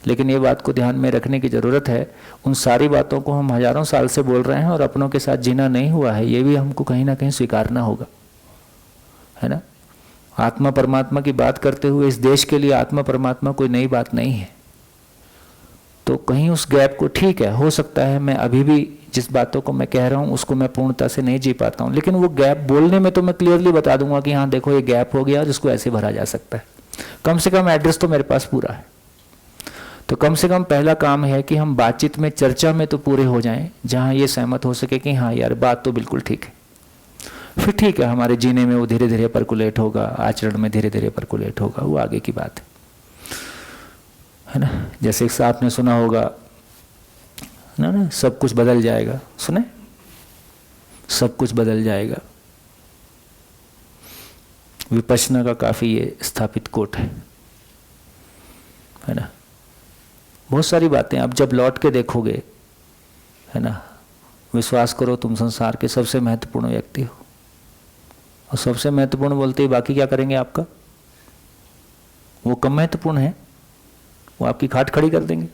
लेकिन ये बात को ध्यान में रखने की ज़रूरत है, उन सारी बातों को हम हजारों साल से बोल रहे हैं और अपनों के साथ जीना नहीं हुआ है, ये भी हमको कहीं ना कहीं स्वीकारना होगा, है ना। आत्मा परमात्मा की बात करते हुए इस देश के लिए आत्मा परमात्मा कोई नई बात नहीं है। तो कहीं उस गैप को, ठीक है, हो सकता है मैं अभी भी जिस बातों को मैं कह रहा हूँ उसको मैं पूर्णता से नहीं जी पाता हूँ, लेकिन वो गैप बोलने में तो मैं क्लियरली बता दूंगा कि हाँ देखो ये गैप हो गया और इसको ऐसे भरा जा सकता है। कम से कम एड्रेस तो मेरे पास पूरा है। तो कम से कम पहला काम है कि हम बातचीत में, चर्चा में तो पूरे हो जाएं, जहाँ ये सहमत हो सके कि हाँ यार बात तो बिल्कुल ठीक है। फिर ठीक है, हमारे जीने में वो धीरे धीरे परकुलेट होगा, आचरण में धीरे धीरे परकुलेट होगा, वो आगे की बात है ना। जैसे आपने सुना होगा ना, सब कुछ बदल जाएगा, सुने, सब कुछ बदल जाएगा। विपश्यना का काफी ये स्थापित कोट है ना। बहुत सारी बातें आप जब लौट के देखोगे, है ना, विश्वास करो तुम संसार के सबसे महत्वपूर्ण व्यक्ति हो। और सबसे महत्वपूर्ण बोलते ही बाकी क्या करेंगे आपका, वो कम महत्वपूर्ण है, वो आपकी खाट खड़ी कर देंगे।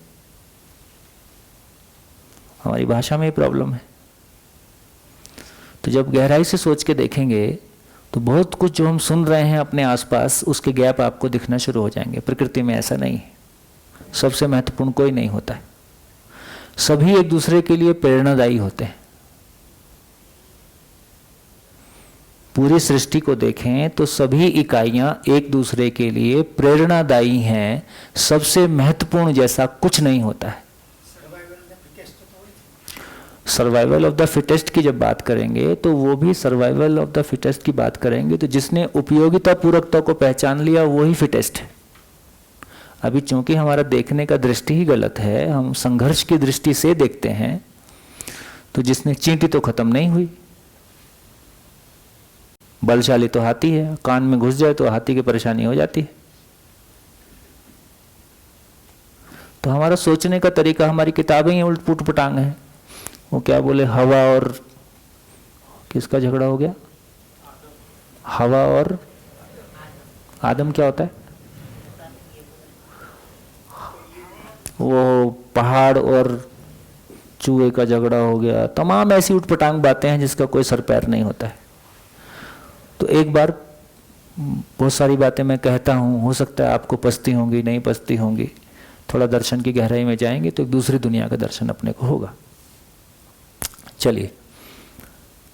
हमारी भाषा में ही प्रॉब्लम है। तो जब गहराई से सोच के देखेंगे तो बहुत कुछ जो हम सुन रहे हैं अपने आसपास, उसके गैप आपको दिखना शुरू हो जाएंगे। प्रकृति में ऐसा नहीं है, सबसे महत्वपूर्ण कोई नहीं होता है। सभी एक दूसरे के लिए प्रेरणादायी होते हैं। पूरी सृष्टि को देखें तो सभी इकाइयां एक दूसरे के लिए प्रेरणादायी हैं। सबसे महत्वपूर्ण जैसा कुछ नहीं होता है। सर्वाइवल ऑफ द फिटेस्ट की जब बात करेंगे तो वो भी सर्वाइवल ऑफ द फिटेस्ट की बात करेंगे तो जिसने उपयोगिता पूरकता को पहचान लिया वही फिटेस्ट है। अभी चूंकि हमारा देखने का दृष्टि ही गलत है, हम संघर्ष की दृष्टि से देखते हैं, तो जिसने चींटी तो खत्म नहीं हुई। बलशाली तो हाथी है, कान में घुस जाए तो हाथी की परेशानी हो जाती है। तो हमारा सोचने का तरीका, हमारी किताबें ही उल्ट पुट पटांग है। वो क्या बोले, हवा और किसका झगड़ा हो गया? हवा और आदम क्या होता है? वो पहाड़ और चूहे का झगड़ा हो गया। तमाम ऐसी उठपटांग बातें हैं जिसका कोई सर पैर नहीं होता है। तो एक बार बहुत सारी बातें मैं कहता हूँ, हो सकता है आपको पछती होंगी, नहीं पछती होंगी। थोड़ा दर्शन की गहराई में जाएंगे तो एक दूसरी दुनिया का दर्शन अपने को होगा। चलिए,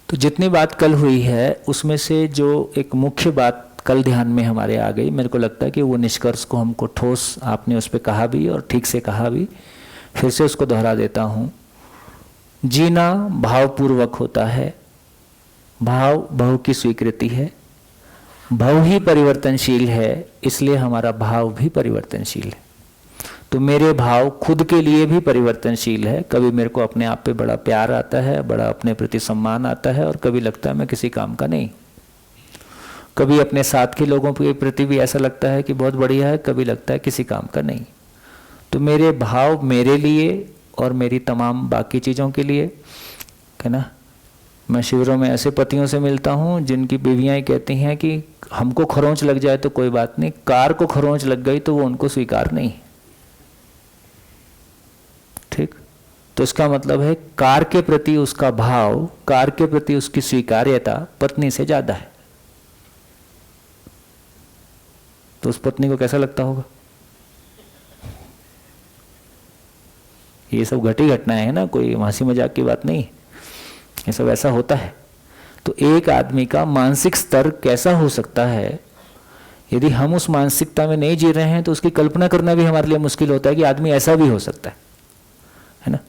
तो जितनी बात कल हुई है उसमें से जो एक मुख्य बात कल ध्यान में हमारे आ गई, मेरे को लगता है कि वो निष्कर्ष को हमको ठोस, आपने उस पर कहा भी और ठीक से कहा भी, फिर से उसको दोहरा देता हूँ। जीना भावपूर्वक होता है। भाव भव की स्वीकृति है। भव ही परिवर्तनशील है, इसलिए हमारा भाव भी परिवर्तनशील है। तो मेरे भाव खुद के लिए भी परिवर्तनशील है। कभी मेरे को अपने आप पे बड़ा प्यार आता है, बड़ा अपने प्रति सम्मान आता है, और कभी लगता है मैं किसी काम का नहीं। कभी अपने साथ के लोगों के प्रति भी ऐसा लगता है कि बहुत बढ़िया है, कभी लगता है किसी काम का नहीं। तो मेरे भाव मेरे लिए और मेरी तमाम बाकी चीज़ों के लिए, है ना। मैं शिविरों में ऐसे पतियों से मिलता हूँ जिनकी बीवियाँ कहती हैं कि हमको खरोंच लग जाए तो कोई बात नहीं, कार को खरोंच लग गई तो वो उनको स्वीकार नहीं। ठीक, तो इसका मतलब है कार के प्रति उसका भाव, कार के प्रति उसकी स्वीकार्यता पत्नी से ज्यादा है। तो उस पत्नी को कैसा लगता होगा? ये सब घटी घटनाएं है ना, कोई हंसी मजाक की बात नहीं, ये सब ऐसा होता है। तो एक आदमी का मानसिक स्तर कैसा हो सकता है, यदि हम उस मानसिकता में नहीं जी रहे हैं तो उसकी कल्पना करना भी हमारे लिए मुश्किल होता है कि आदमी ऐसा भी हो सकता है ना।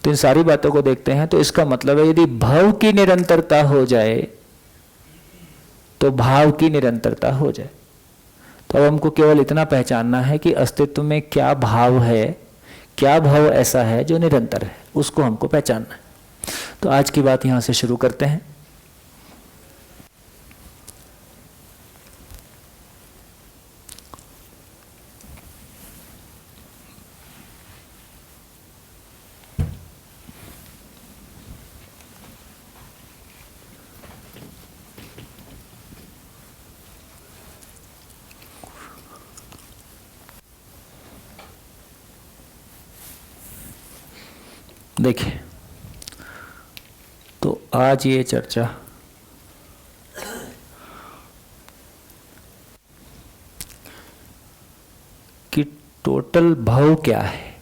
तो इन सारी बातों को देखते हैं तो इसका मतलब है यदि भाव की निरंतरता हो जाए तो भाव की निरंतरता हो जाए। तो अब हमको केवल इतना पहचानना है कि अस्तित्व में क्या भाव है, क्या भाव ऐसा है जो निरंतर है, उसको हमको पहचानना है। तो आज की बात यहां से शुरू करते हैं। देखिए, तो आज ये चर्चा कि टोटल भाव क्या है,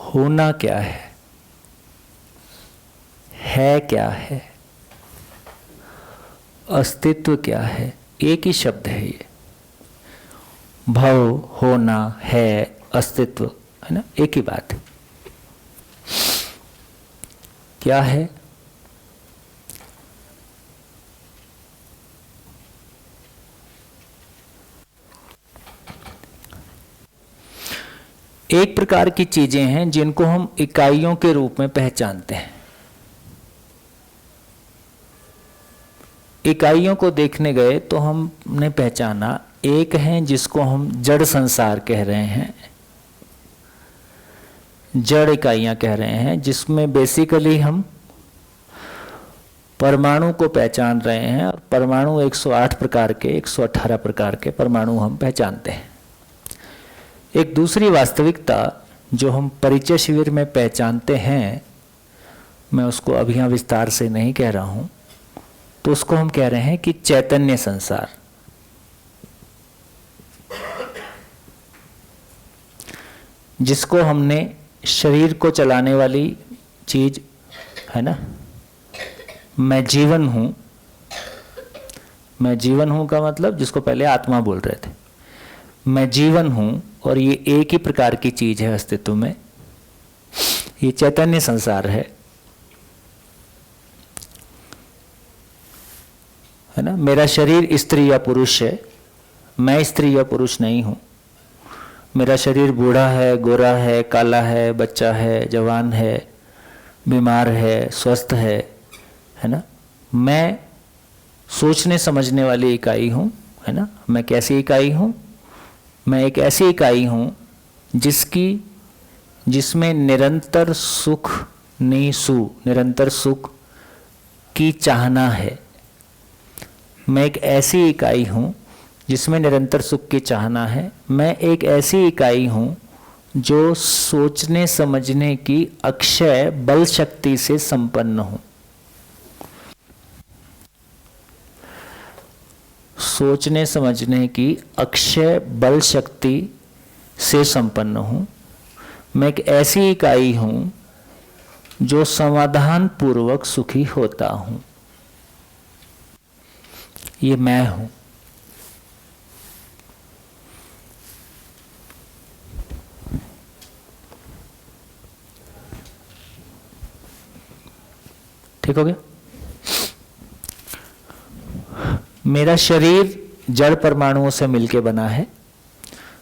होना क्या है क्या है, अस्तित्व क्या है। एक ही शब्द है ये, भाव, होना, है, अस्तित्व, है ना, एक ही बात है। क्या है? एक प्रकार की चीजें हैं जिनको हम इकाइयों के रूप में पहचानते हैं। इकाइयों को देखने गए तो हमने पहचाना, एक है जिसको हम जड़ संसार कह रहे हैं, जड़ इकाइयां कह रहे हैं, जिसमें बेसिकली हम परमाणु को पहचान रहे हैं। और परमाणु 108 प्रकार के, 118 प्रकार के परमाणु हम पहचानते हैं। एक दूसरी वास्तविकता जो हम परिचय शिविर में पहचानते हैं, मैं उसको अभी यहाँ विस्तार से नहीं कह रहा हूँ, तो उसको हम कह रहे हैं कि चैतन्य संसार। जिसको हमने शरीर को चलाने वाली चीज है ना, मैं जीवन हूं, मैं जीवन हूं का मतलब जिसको पहले आत्मा बोल रहे थे, मैं जीवन हूं और ये एक ही प्रकार की चीज है अस्तित्व में, ये चैतन्य संसार है ना। मेरा शरीर स्त्री या पुरुष है, मैं स्त्री या पुरुष नहीं हूं। मेरा शरीर बूढ़ा है, गोरा है, काला है, बच्चा है, जवान है, बीमार है, स्वस्थ है ना। मैं सोचने समझने वाली इकाई हूं, है ना। मैं कैसी इकाई हूं? मैं एक ऐसी इकाई हूं जिसमें निरंतर सुख निरंतर सुख की चाहना है। मैं एक ऐसी इकाई हूं जिसमें निरंतर सुख की चाहना है। मैं एक ऐसी इकाई हूं जो सोचने समझने की अक्षय बल शक्ति से संपन्न हूं। सोचने समझने की अक्षय बल शक्ति से संपन्न हूं। मैं एक ऐसी इकाई हूं जो समाधान पूर्वक सुखी होता हूं। ये मैं हूं। ठीक हो गया? मेरा शरीर जड़ परमाणुओं से मिलके बना है,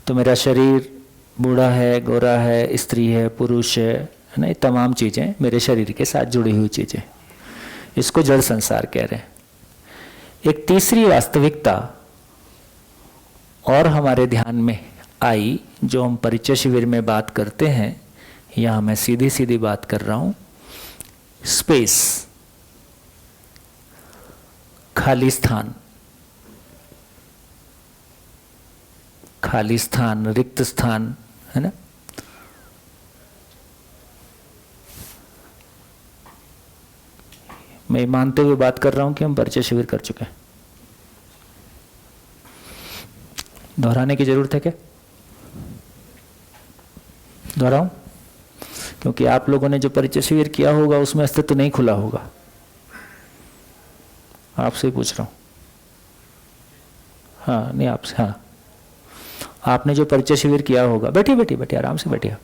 तो मेरा शरीर बूढ़ा है, गोरा है, स्त्री है, पुरुष है ना, ये तमाम चीजें मेरे शरीर के साथ जुड़ी हुई चीजें, इसको जड़ संसार कह रहे हैं। एक तीसरी वास्तविकता और हमारे ध्यान में आई, जो हम परिचय शिविर में बात करते हैं, यहां मैं सीधी सीधी बात कर रहा हूं। स्पेस, खाली स्थान, खाली स्थान, रिक्त स्थान, है ना। मैं मानते हुए बात कर रहा हूं कि हम परिचय शिविर कर चुके हैं। दोहराने की जरूरत है क्या? दोहराऊं? क्योंकि आप लोगों ने जो परिचय शिविर किया होगा उसमें अस्तित्व नहीं खुला होगा। आपसे ही पूछ रहा हूं। हाँ, नहीं आपसे, हाँ, आपने जो परिचय शिविर किया होगा, बैठिए बैठिए बैठिए, आराम से बैठिए।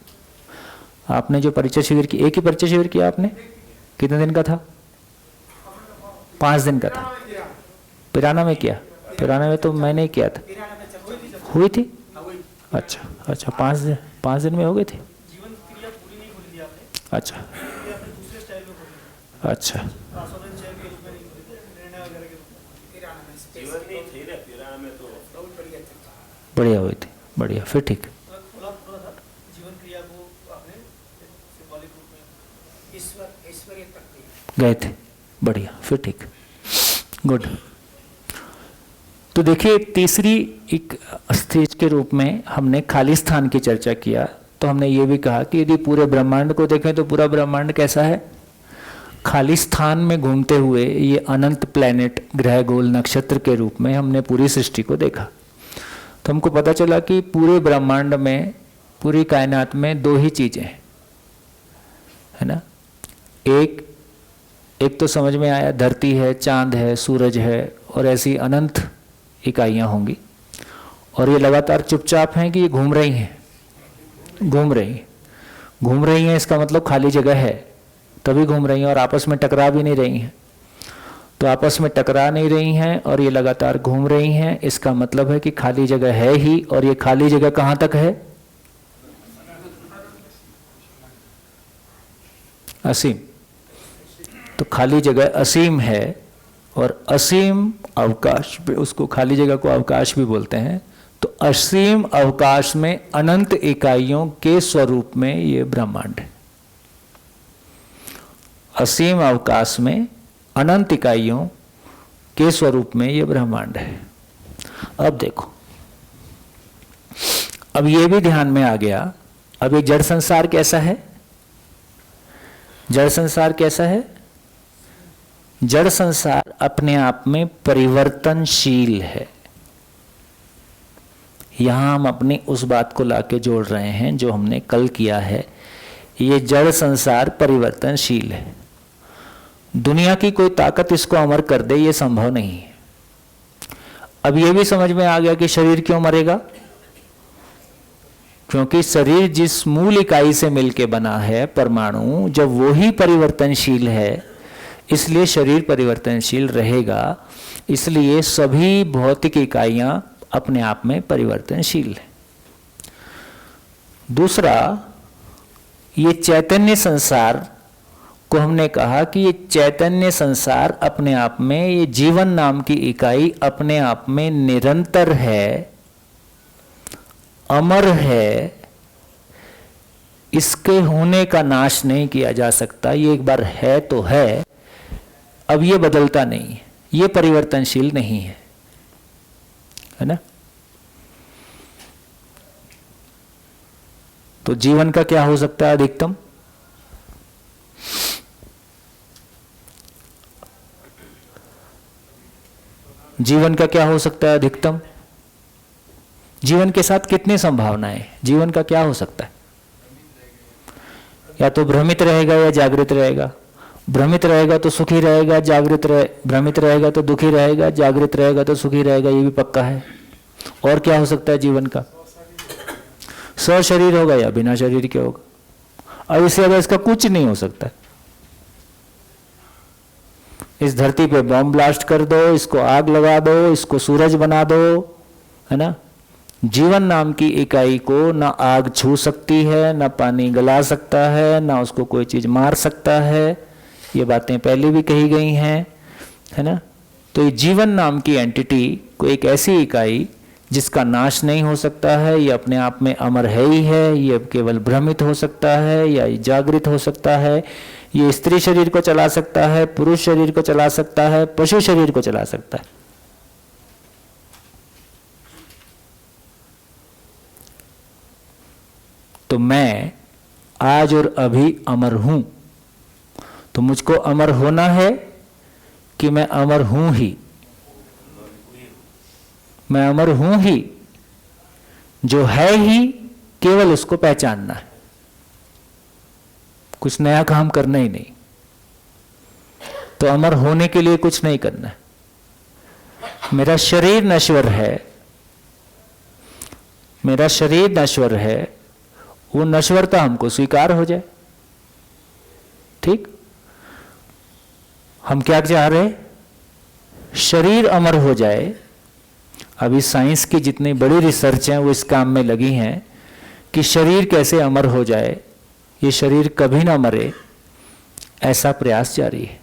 आपने जो परिचय शिविर किया, एक ही परिचय शिविर किया आपने? कितने दिन का था? 5 दिन का था। पिराना में किया? पिराना में तो मैंने ही किया था। हुई थी? अच्छा अच्छा, 5 दिन में हो गई थी। अच्छा अच्छा, बढ़िया हुई थी, बढ़िया, फिर ठीक गए थे, बढ़िया, फिर ठीक, गुड। तो देखिए, तीसरी एक स्टेज के रूप में हमने खाली स्थान की चर्चा किया। तो हमने ये भी कहा कि यदि पूरे ब्रह्मांड को देखें तो पूरा ब्रह्मांड कैसा है? खाली स्थान में घूमते हुए ये अनंत प्लैनेट, ग्रह, गोल, नक्षत्र के रूप में हमने पूरी सृष्टि को देखा। तो हमको पता चला कि पूरे ब्रह्मांड में, पूरी कायनात में 2 ही चीजें हैं, है ना। एक तो समझ में आया, धरती है, चांद है, सूरज है, और ऐसी अनंत इकाइयां होंगी, और ये लगातार चुपचाप हैं कि ये घूम रही हैं, घूम रही हैं। इसका मतलब खाली जगह है, तभी घूम रही हैं, और आपस में टकरा भी नहीं रही हैं। तो आपस में टकरा नहीं रही हैं और ये लगातार घूम रही हैं, इसका मतलब है कि खाली जगह है ही। और ये खाली जगह कहां तक है? असीम। तो खाली जगह असीम है, और असीम अवकाश पे, उसको खाली जगह को अवकाश भी बोलते हैं। तो असीम अवकाश में अनंत इकाइयों के स्वरूप में ये ब्रह्मांड है। असीम अवकाश में अनंत इकाइयों के स्वरूप में ये ब्रह्मांड है। अब देखो, अब ये भी ध्यान में आ गया। अब ये जड़ संसार कैसा है? जड़ संसार कैसा है? जड़ संसार अपने आप में परिवर्तनशील है। यहाँ हम अपनी उस बात को लाके जोड़ रहे हैं जो हमने कल किया है। ये जड़ संसार परिवर्तनशील है, दुनिया की कोई ताकत इसको अमर कर दे ये संभव नहीं है। अब ये भी समझ में आ गया कि शरीर क्यों मरेगा, क्योंकि शरीर जिस मूल इकाई से मिलके बना है परमाणु, जब वो ही परिवर्तनशील है इसलिए शरीर परिवर्तनशील रहेगा। इसलिए सभी भौतिक इकाइयां अपने आप में परिवर्तनशील है। दूसरा, ये चैतन्य संसार को हमने कहा कि ये चैतन्य संसार अपने आप में, ये जीवन नाम की इकाई अपने आप में निरंतर है, अमर है, इसके होने का नाश नहीं किया जा सकता। ये एक बार है तो है, अब ये बदलता नहीं है, ये परिवर्तनशील नहीं है, है ना। तो जीवन का क्या हो सकता है अधिकतम? जीवन का क्या हो सकता है अधिकतम? जीवन के साथ कितनी संभावनाएं? जीवन का क्या हो सकता है? या तो भ्रमित रहेगा या जागृत रहेगा। भ्रमित रहेगा तो सुखी रहेगा, भ्रमित रहेगा तो दुखी रहेगा, जागृत रहेगा तो सुखी रहेगा, ये भी पक्का है। और क्या हो सकता है जीवन का? सशरीर होगा या बिना शरीर के होगा। अब इससे ज्यादा इसका कुछ नहीं हो सकता। इस धरती पे बॉम्ब ब्लास्ट कर दो, इसको आग लगा दो, इसको सूरज बना दो, है ना। जीवन नाम की इकाई को ना आग छू सकती है, ना पानी गला सकता है, ना उसको कोई चीज मार सकता है। ये बातें पहले भी कही गई हैं, है ना। तो ये जीवन नाम की एंटिटी को एक ऐसी इकाई जिसका नाश नहीं हो सकता है, ये अपने आप में अमर है ही है, ये केवल भ्रमित हो सकता है या जागृत हो सकता है। ये स्त्री शरीर को चला सकता है, पुरुष शरीर को चला सकता है, पशु शरीर को चला सकता है। तो मैं आज और अभी अमर हूं, तो मुझको अमर होना है कि मैं अमर हूं ही? मैं अमर हूं ही, जो है ही केवल उसको पहचानना है, कुछ नया काम करना ही नहीं। तो अमर होने के लिए कुछ नहीं करना है। मेरा शरीर नश्वर है, मेरा शरीर नश्वर है, वो नश्वरता हमको स्वीकार हो जाए। ठीक, हम क्या चाह रहे? शरीर अमर हो जाए। अभी साइंस की जितनी बड़ी रिसर्च हैं वो इस काम में लगी हैं कि शरीर कैसे अमर हो जाए, ये शरीर कभी ना मरे, ऐसा प्रयास जारी है।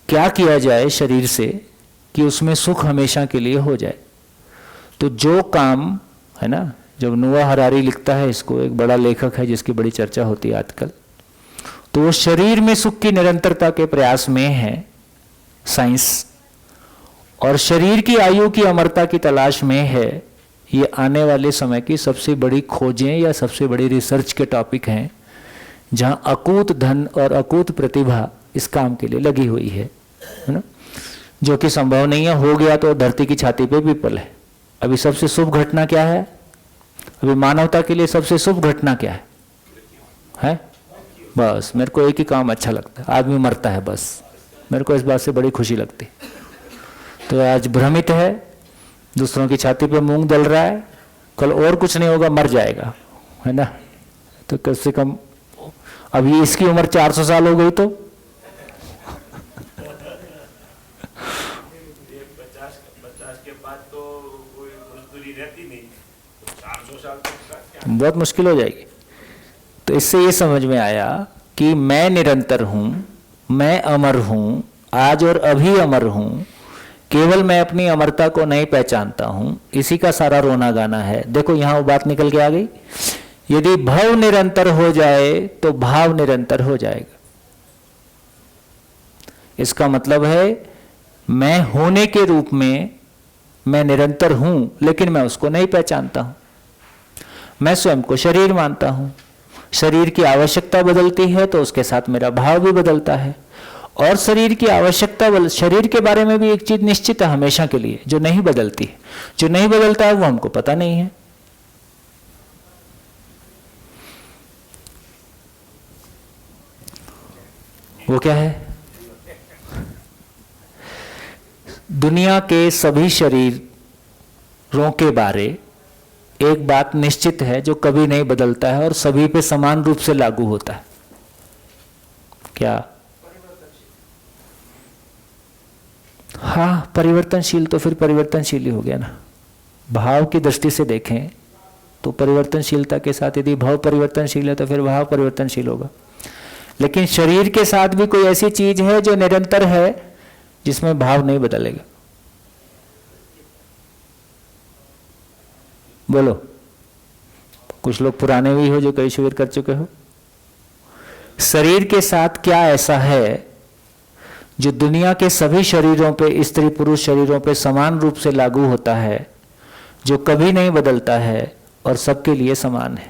क्या किया जाए शरीर से कि उसमें सुख हमेशा के लिए हो जाए? तो जो काम है ना, जब नोआ हरारी लिखता है, इसको एक बड़ा लेखक है जिसकी बड़ी चर्चा होती है आजकल, तो वो शरीर में सुख की निरंतरता के प्रयास में है साइंस, और शरीर की आयु की अमरता की तलाश में है। ये आने वाले समय की सबसे बड़ी खोजें या सबसे बड़ी रिसर्च के टॉपिक हैं, जहां अकूत धन और अकूत प्रतिभा इस काम के लिए लगी हुई है ना, जो कि संभव नहीं है। हो गया तो धरती की छाती पे पीपल है। अभी सबसे शुभ घटना क्या है? अभी मानवता के लिए सबसे शुभ घटना क्या है? बस मेरे को एक ही काम अच्छा लगता है, आदमी मरता है, बस मेरे को इस बात से बड़ी खुशी लगती। तो आज भ्रमित है, दूसरों की छाती पे मूंग दल रहा है, कल और कुछ नहीं होगा, मर जाएगा, है ना। तो कम से कम अभी इसकी उम्र 400 साल हो गई तो 50 के बाद तो कोई मजदूरी रहती नहीं, 400 साल तक बहुत मुश्किल हो जाएगी। तो इससे ये समझ में आया कि मैं निरंतर हूं, मैं अमर हूं, आज और अभी अमर हूं, केवल मैं अपनी अमरता को नहीं पहचानता हूं। इसी का सारा रोना गाना है। देखो यहां वो बात निकल के आ गई। यदि भव निरंतर हो जाए तो भाव निरंतर हो जाएगा। इसका मतलब है मैं होने के रूप में मैं निरंतर हूं, लेकिन मैं उसको नहीं पहचानता हूं। मैं स्वयं को शरीर मानता हूं। शरीर की आवश्यकता बदलती है तो उसके साथ मेरा भाव भी बदलता है, और शरीर की आवश्यकता, शरीर के बारे में भी एक चीज निश्चित है हमेशा के लिए, जो नहीं बदलती है। जो नहीं बदलता है वो हमको पता नहीं है। वो क्या है? दुनिया के सभी शरीरों के बारे एक बात निश्चित है जो कभी नहीं बदलता है और सभी पे समान रूप से लागू होता है। क्या? हाँ, परिवर्तनशील तो फिर परिवर्तनशील ही हो गया ना। भाव की दृष्टि से देखें तो परिवर्तनशीलता के साथ यदि भाव परिवर्तनशील है तो फिर भाव परिवर्तनशील होगा। लेकिन शरीर के साथ भी कोई ऐसी चीज है जो निरंतर है, जिसमें भाव नहीं बदलेगा। बोलो, कुछ लोग पुराने भी हो जो कई शिविर कर चुके हो। शरीर के साथ क्या ऐसा है जो दुनिया के सभी शरीरों पे, स्त्री पुरुष शरीरों पे समान रूप से लागू होता है, जो कभी नहीं बदलता है और सबके लिए समान है?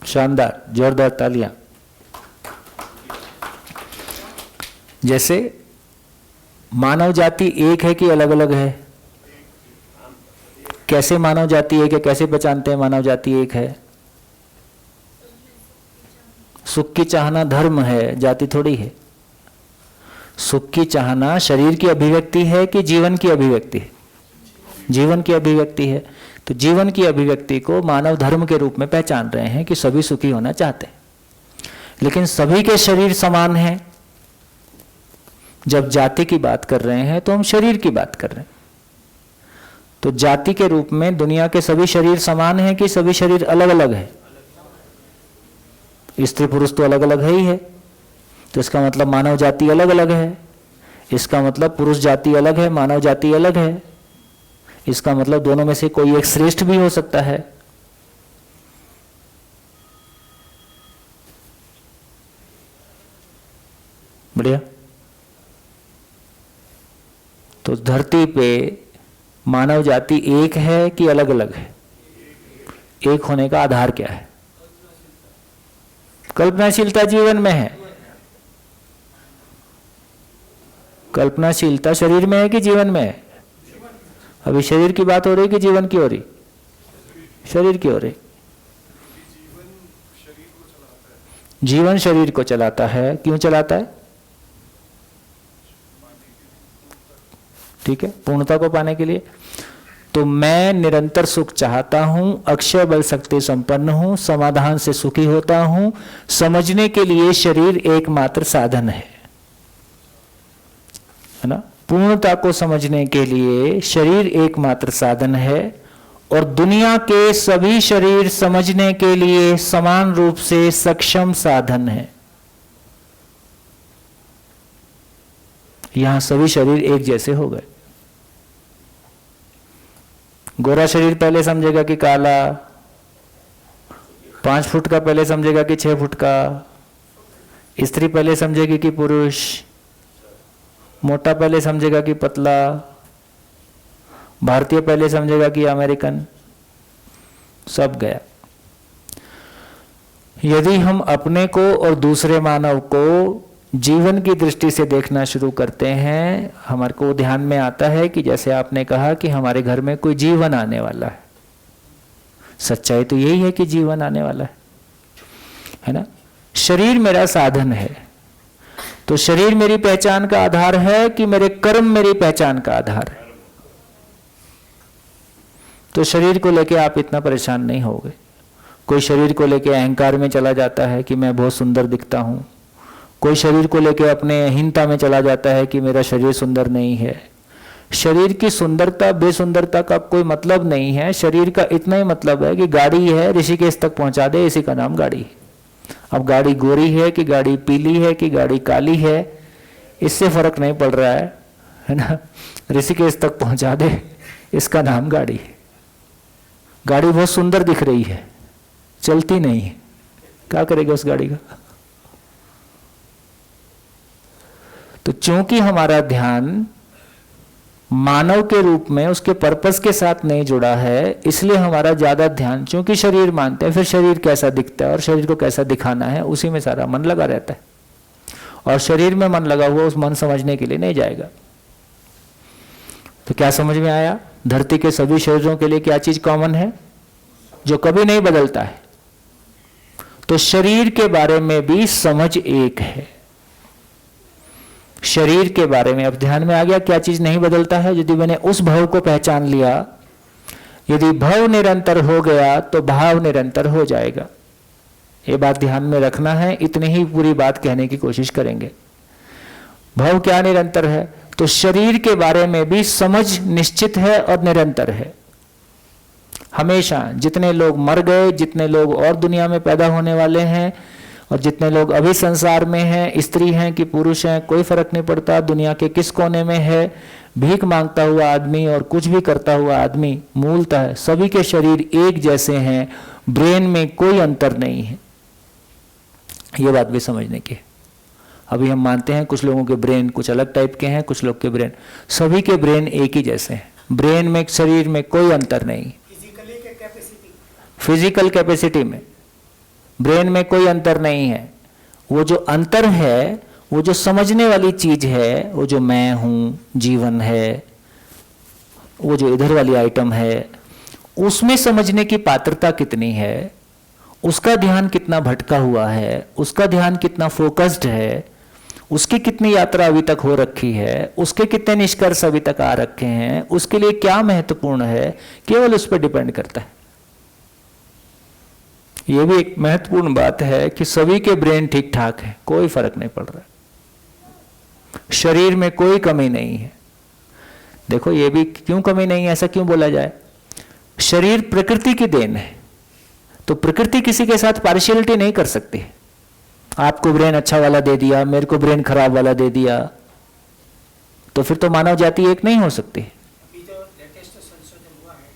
शानदार, जोरदार तालियां। जैसे मानव जाति एक है कि अलग अलग है? कैसे मानव जाति एक है, कैसे पहचानते हैं मानव जाति एक है? सुख की चाहना धर्म है, जाति थोड़ी है। सुख की चाहना शरीर की अभिव्यक्ति है कि जीवन की अभिव्यक्ति है? जीवन की अभिव्यक्ति है। तो जीवन की अभिव्यक्ति को मानव धर्म के रूप में पहचान रहे हैं कि सभी सुखी होना चाहते हैं। लेकिन सभी के शरीर समान हैं। जब जाति की बात कर रहे हैं तो हम शरीर की बात कर रहे हैं। तो जाति के रूप में दुनिया के सभी शरीर समान हैं कि सभी शरीर अलग अलग है? स्त्री पुरुष तो अलग अलग है ही है, तो इसका मतलब मानव जाति अलग अलग है। इसका मतलब पुरुष जाति अलग है, मानव जाति अलग है। इसका मतलब दोनों में से कोई एक श्रेष्ठ भी हो सकता है। बढ़िया। तो धरती पे मानव जाति एक है कि अलग अलग है? एक होने का आधार क्या है? कल्पनाशीलता जीवन में है। कल्पनाशीलता शरीर में है कि जीवन में है? अभी शरीर की बात हो रही कि जीवन की हो रही? शरीर की हो रही। जीवन शरीर को चलाता है। क्यों चलाता है? ठीक है, पूर्णता को पाने के लिए। तो मैं निरंतर सुख चाहता हूं, अक्षय बल शक्ति संपन्न हूं, समाधान से सुखी होता हूं। समझने के लिए शरीर एकमात्र साधन है ना? पूर्णता को समझने के लिए शरीर एकमात्र साधन है और दुनिया के सभी शरीर समझने के लिए समान रूप से सक्षम साधन है। यहां सभी शरीर एक जैसे हो गए। गोरा शरीर पहले समझेगा कि काला, 5 फुट का पहले समझेगा कि 6 फुट का, स्त्री पहले समझेगी कि पुरुष, मोटा पहले समझेगा कि पतला, भारतीय पहले समझेगा कि अमेरिकन, सब गया। यदि हम अपने को और दूसरे मानव को जीवन की दृष्टि से देखना शुरू करते हैं, हमारे को ध्यान में आता है कि जैसे आपने कहा कि हमारे घर में कोई जीवन आने वाला है। सच्चाई तो यही है कि जीवन आने वाला है ना? शरीर मेरा साधन है, तो शरीर मेरी पहचान का आधार है कि मेरे कर्म मेरी पहचान का आधार है? तो शरीर को लेके आप इतना परेशान नहीं होगे। कोई शरीर को लेके अहंकार में चला जाता है कि मैं बहुत सुंदर दिखता हूं। कोई शरीर को लेके अपने हीनता में चला जाता है कि मेरा शरीर सुंदर नहीं है। शरीर की सुंदरता बेसुंदरता का कोई मतलब नहीं है। शरीर का इतना ही मतलब है कि गाड़ी है, ऋषिकेश तक पहुंचा दे, इसी का नाम गाड़ी है। अब गाड़ी गोरी है कि गाड़ी पीली है कि गाड़ी काली है, इससे फर्क नहीं पड़ रहा है ना? ऋषिकेश तक पहुंचा दे, इसका नाम गाड़ी है। गाड़ी बहुत सुंदर दिख रही है, चलती नहीं है, क्या करेगा उस गाड़ी का? तो चूंकि हमारा ध्यान मानव के रूप में उसके पर्पस के साथ नहीं जुड़ा है, इसलिए हमारा ज्यादा ध्यान, चूंकि शरीर मानते हैं, फिर शरीर कैसा दिखता है और शरीर को कैसा दिखाना है, उसी में सारा मन लगा रहता है। और शरीर में मन लगा हुआ उस मन समझने के लिए नहीं जाएगा। तो क्या समझ में आया? धरती के सभी शरीरों के लिए क्या चीज कॉमन है जो कभी नहीं बदलता है? तो शरीर के बारे में भी समझ एक है। शरीर के बारे में अब ध्यान में आ गया क्या चीज नहीं बदलता है? यदि मैंने उस भाव को पहचान लिया, यदि भाव निरंतर हो गया तो भाव निरंतर हो जाएगा। ये बात ध्यान में रखना है, इतनी ही पूरी बात कहने की कोशिश करेंगे। भाव क्या निरंतर है? तो शरीर के बारे में भी समझ निश्चित है और निरंतर है। हमेशा जितने लोग मर गए, जितने लोग और दुनिया में पैदा होने वाले हैं, और जितने लोग अभी संसार में हैं, स्त्री हैं कि पुरुष हैं, कोई फर्क नहीं पड़ता, दुनिया के किस कोने में है, भीख मांगता हुआ आदमी और कुछ भी करता हुआ आदमी, मूलतः सभी के शरीर एक जैसे हैं, ब्रेन में कोई अंतर नहीं है। ये बात भी समझने की। अभी हम मानते हैं कुछ लोगों के ब्रेन कुछ अलग टाइप के हैं, कुछ लोग के ब्रेन, सभी के ब्रेन एक ही जैसे हैं। ब्रेन में, शरीर में कोई अंतर नहीं। फिजिकल कैपेसिटी में, ब्रेन में कोई अंतर नहीं है। वो जो अंतर है, वो जो समझने वाली चीज है, वो जो मैं हूं, जीवन है, वो जो इधर वाली आइटम है, उसमें समझने की पात्रता कितनी है, उसका ध्यान कितना भटका हुआ है, उसका ध्यान कितना फोकस्ड है, उसकी कितनी यात्रा अभी तक हो रखी है, उसके कितने निष्कर्ष अभी तक आ रखे हैं, उसके लिए क्या महत्वपूर्ण है, केवल उस पर डिपेंड करता है। यह भी एक महत्वपूर्ण बात है कि सभी के ब्रेन ठीक ठाक है, कोई फर्क नहीं पड़ रहा, शरीर में कोई कमी नहीं है। देखो ये भी क्यों कमी नहीं है, ऐसा क्यों बोला जाए? शरीर प्रकृति की देन है, तो प्रकृति किसी के साथ पार्शियलिटी नहीं कर सकती। आपको ब्रेन अच्छा वाला दे दिया, मेरे को ब्रेन खराब वाला दे दिया, तो फिर तो मानव जाति एक नहीं हो सकती। अभी जो लेटेस्ट संशोधन हुआ है,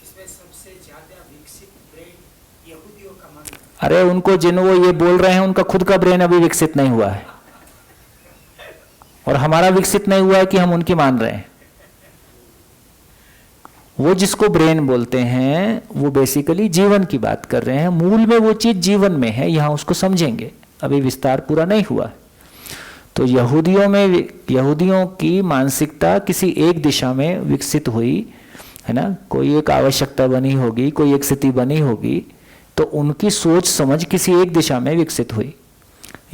इसमें सबसे ज्यादा विकसित ब्रेन यहूदियों का मानना है। अरे उनको, जिन वो ये बोल रहे हैं, उनका खुद का ब्रेन अभी विकसित नहीं हुआ है, और हमारा विकसित नहीं हुआ है कि हम उनकी मान रहे हैं। वो जिसको ब्रेन बोलते हैं वो बेसिकली जीवन की बात कर रहे हैं, मूल में वो चीज जीवन में है, यहां उसको समझेंगे, अभी विस्तार पूरा नहीं हुआ। तो यहूदियों की मानसिकता किसी एक दिशा में विकसित हुई है ना, कोई एक आवश्यकता बनी होगी, कोई एक स्थिति बनी होगी, तो उनकी सोच समझ किसी एक दिशा में विकसित हुई।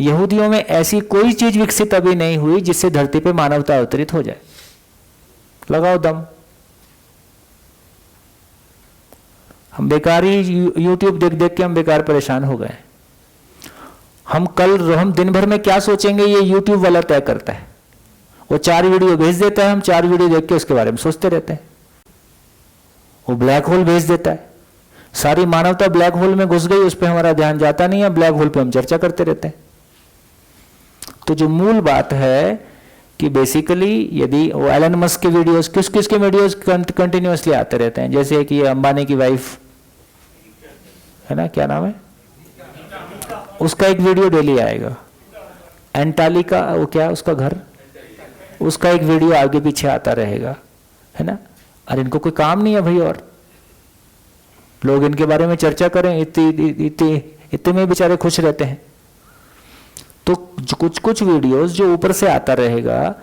यहूदियों में ऐसी कोई चीज विकसित अभी नहीं हुई जिससे धरती पे मानवता अवतरित हो जाए। लगाओ दम। हम बेकार ही यूट्यूब देख देख के हम बेकार परेशान हो गए। हम दिन भर में क्या सोचेंगे ये यूट्यूब वाला तय करता है। वो 4 वीडियो भेज देता है, हम 4 वीडियो देख के उसके बारे में सोचते रहते हैं। वो ब्लैक होल भेज देता है, सारी मानवता ब्लैक होल में घुस गई, उस पर हमारा ध्यान जाता नहीं है, ब्लैक होल पे हम चर्चा करते रहते हैं। तो जो मूल बात है कि बेसिकली यदि वो एलन मस्क के वीडियोस, किस किस के वीडियोस कंटिन्यूअसली आते रहते हैं, जैसे कि अंबानी की वाइफ है ना, क्या नाम है उसका, एक वीडियो डेली आएगा। एंटालिका, वो क्या उसका घर, उसका एक वीडियो आगे पीछे आता रहेगा, है ना। अरे इनको कोई काम नहीं है भाई, और लोग इनके बारे में चर्चा करें, इतने में बेचारे खुश रहते हैं। तो कुछ कुछ वीडियोस जो ऊपर से आता रहेगा,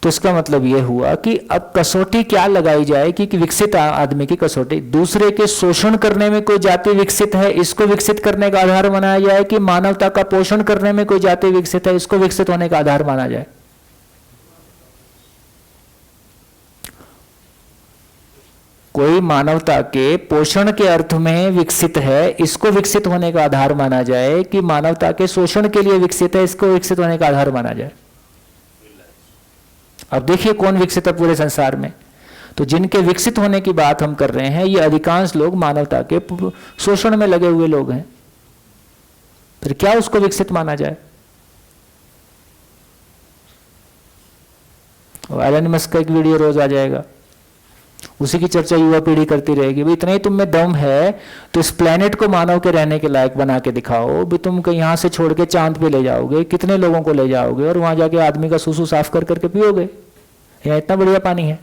तो इसका मतलब ये हुआ कि अब कसौटी क्या लगाई जाए कि विकसित आदमी की कसौटी, दूसरे के शोषण करने में कोई जाति विकसित है, इसको विकसित करने का आधार माना जाए, कि मानवता का पोषण करने में कोई जाति विकसित है, इसको विकसित होने का आधार माना जाए। कोई मानवता के पोषण के अर्थ में विकसित है, इसको विकसित होने का आधार माना जाए, कि मानवता के शोषण के लिए विकसित है, इसको विकसित होने का आधार माना जाए। अब देखिए कौन विकसित है पूरे संसार में। तो जिनके विकसित होने की बात हम कर रहे हैं, ये अधिकांश लोग मानवता के शोषण में लगे हुए लोग हैं। फिर क्या उसको विकसित माना जाए? एलन मस्क का एक वीडियो रोज आ जाएगा, उसी की चर्चा युवा पीढ़ी करती रहेगी। भाई इतना ही तुम में दम है तो इस प्लेनेट को मानव के रहने के लायक बना के दिखाओ। भी तुम कहीं यहाँ से छोड़ के चांद पे ले जाओगे, कितने लोगों को ले जाओगे और वहां जाके आदमी का सुसु साफ कर करके पियोगे? यहाँ इतना बढ़िया पानी है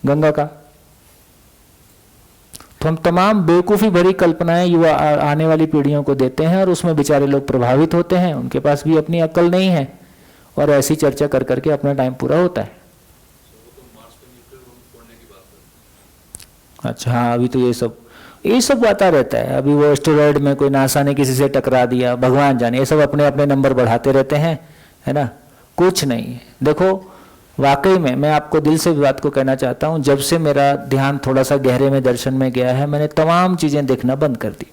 गंगा का। तो हम तमाम बेवकूफ़ी भरी कल्पनाएं युवा आने वाली पीढ़ियों को देते हैं और उसमें बेचारे लोग प्रभावित होते हैं। उनके पास भी अपनी अक्ल नहीं है और ऐसी चर्चा कर करके अपना टाइम पूरा होता है। अच्छा हाँ, अभी तो ये सब आता रहता है। अभी वो एस्टेरॉयड में कोई नासा ने किसी से टकरा दिया, भगवान जाने, ये सब अपने अपने नंबर बढ़ाते रहते हैं, है ना। कुछ नहीं है। देखो वाकई में मैं आपको दिल से बात को कहना चाहता हूँ, जब से मेरा ध्यान थोड़ा सा गहरे में दर्शन में गया है, मैंने तमाम चीजें देखना बंद कर दी।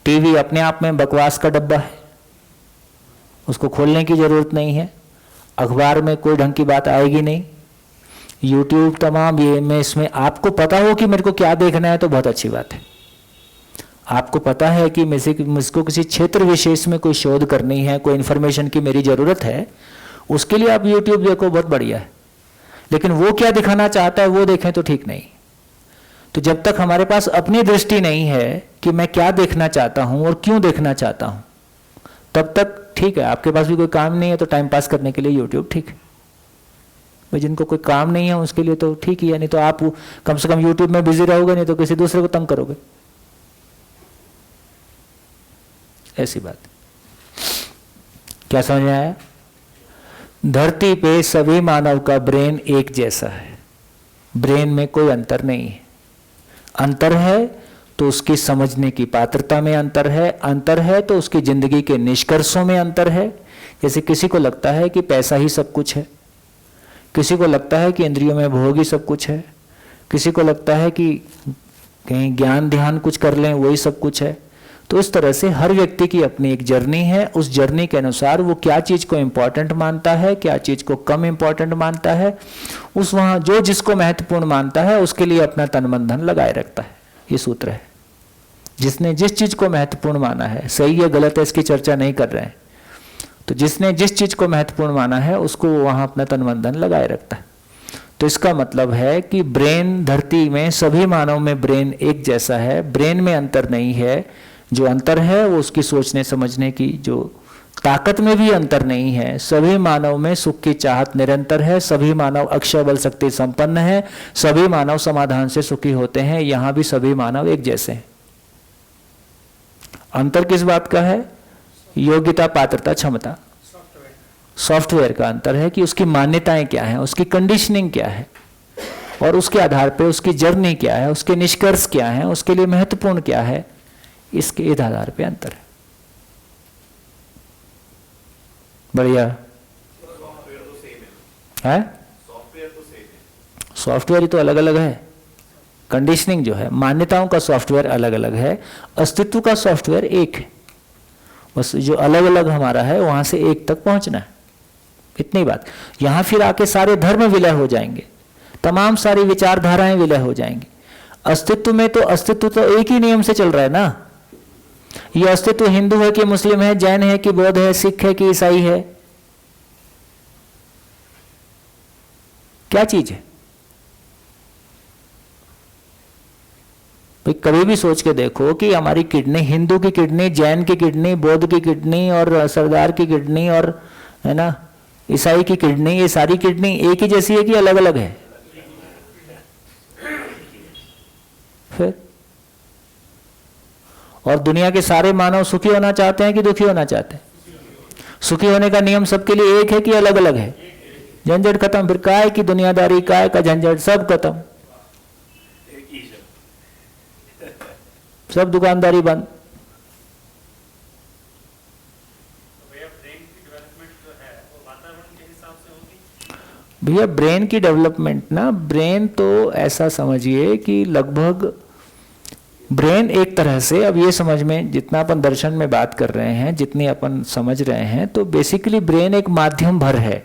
टीवी अपने आप में बकवास का डब्बा है, उसको खोलने की जरूरत नहीं है। अखबार में कोई ढंग की बात आएगी नहीं। यूट्यूब तमाम ये में इसमें आपको पता हो कि मेरे को क्या देखना है तो बहुत अच्छी बात है। आपको पता है कि मुझको किसी क्षेत्र विशेष में कोई शोध करनी है, कोई इन्फॉर्मेशन की मेरी जरूरत है, उसके लिए आप यूट्यूब देखो, बहुत बढ़िया है। लेकिन वो क्या दिखाना चाहता है वो देखें तो ठीक नहीं। तो जब तक हमारे पास अपनी दृष्टि नहीं है कि मैं क्या देखना चाहता हूं और क्यों देखना चाहता हूं, तब तक ठीक है। आपके पास भी कोई काम नहीं है तो टाइम पास करने के लिए यूट्यूब ठीक है। भाई जिनको कोई काम नहीं है उसके लिए तो ठीक ही है, नहीं तो आप कम से कम यूट्यूब में बिजी रहोगे, नहीं तो किसी दूसरे को तंग करोगे। ऐसी बात। क्या समझ में आया? धरती पे सभी मानव का ब्रेन एक जैसा है। ब्रेन में कोई अंतर नहीं है। अंतर है तो उसकी समझने की पात्रता में अंतर है, अंतर है तो उसकी जिंदगी के निष्कर्षों में अंतर है। जैसे किसी को लगता है कि पैसा ही सब कुछ है, किसी को लगता है कि इंद्रियों में भोग ही सब कुछ है, किसी को लगता है कि कहीं ज्ञान ध्यान कुछ कर लें वही सब कुछ है। तो इस तरह से हर व्यक्ति की अपनी एक जर्नी है। उस जर्नी के अनुसार वो क्या चीज को इंपॉर्टेंट मानता है, क्या चीज को कम इंपॉर्टेंट मानता है, उस वहां जो जिसको महत्वपूर्ण मानता है उसके लिए अपना तन मन धन लगाए रखता है। ये सूत्र है। जिसने जिस चीज को महत्वपूर्ण माना है, सही है गलत है इसकी चर्चा नहीं कर रहे हैं, तो जिसने जिस चीज को महत्वपूर्ण माना है उसको वो वहां अपना तन मन धन लगाए रखता है। तो इसका मतलब है कि ब्रेन धरती में सभी मानव में ब्रेन एक जैसा है, ब्रेन में अंतर नहीं है। जो अंतर है वो उसकी सोचने समझने की जो ताकत में भी अंतर नहीं है। सभी मानव में सुख की चाहत निरंतर है, सभी मानव अक्षय बल शक्ति संपन्न है, सभी मानव समाधान से सुखी होते हैं। यहां भी सभी मानव एक जैसे हैं। अंतर किस बात का है? योग्यता, पात्रता, क्षमता, सॉफ्टवेयर का अंतर है कि उसकी मान्यताएं क्या हैं, उसकी कंडीशनिंग क्या है और उसके आधार पे उसकी जर्नी क्या है, उसके निष्कर्ष क्या है, उसके लिए महत्वपूर्ण क्या है, इसके आधार पे अंतर है। बढ़िया है। सॉफ्टवेयर ही तो अलग अलग है। कंडीशनिंग जो है, मान्यताओं का सॉफ्टवेयर अलग अलग है, अस्तित्व का सॉफ्टवेयर एक है। बस जो अलग अलग हमारा है वहां से एक तक पहुंचना है, इतनी बात। यहां फिर आके सारे धर्म विलय हो जाएंगे, तमाम सारी विचारधाराएं विलय हो जाएंगी। अस्तित्व में तो अस्तित्व तो एक ही नियम से चल रहा है ना। ये अस्तित्व हिंदू है कि मुस्लिम है, जैन है कि बौद्ध है, सिख है कि ईसाई है, क्या चीज है? कभी भी सोच के देखो कि हमारी किडनी, हिंदू की किडनी, जैन की किडनी, बौद्ध की किडनी और सरदार की किडनी और है ना ईसाई की किडनी, ये सारी किडनी एक ही जैसी है कि अलग अलग है? फिर और दुनिया के सारे मानव सुखी होना चाहते हैं कि दुखी होना चाहते हैं? सुखी होने का नियम सबके लिए एक है कि अलग अलग है? झंझट खत्म, फिर काय की दुनियादारी, काय का झंझट, सब खत्म, सब दुकानदारी बंद। भैया ब्रेन की डेवलपमेंट ना, ब्रेन तो ऐसा समझिए कि लगभग ब्रेन एक तरह से, अब ये समझ में, जितना अपन दर्शन में बात कर रहे हैं, जितनी अपन समझ रहे हैं, तो बेसिकली ब्रेन एक माध्यम भर है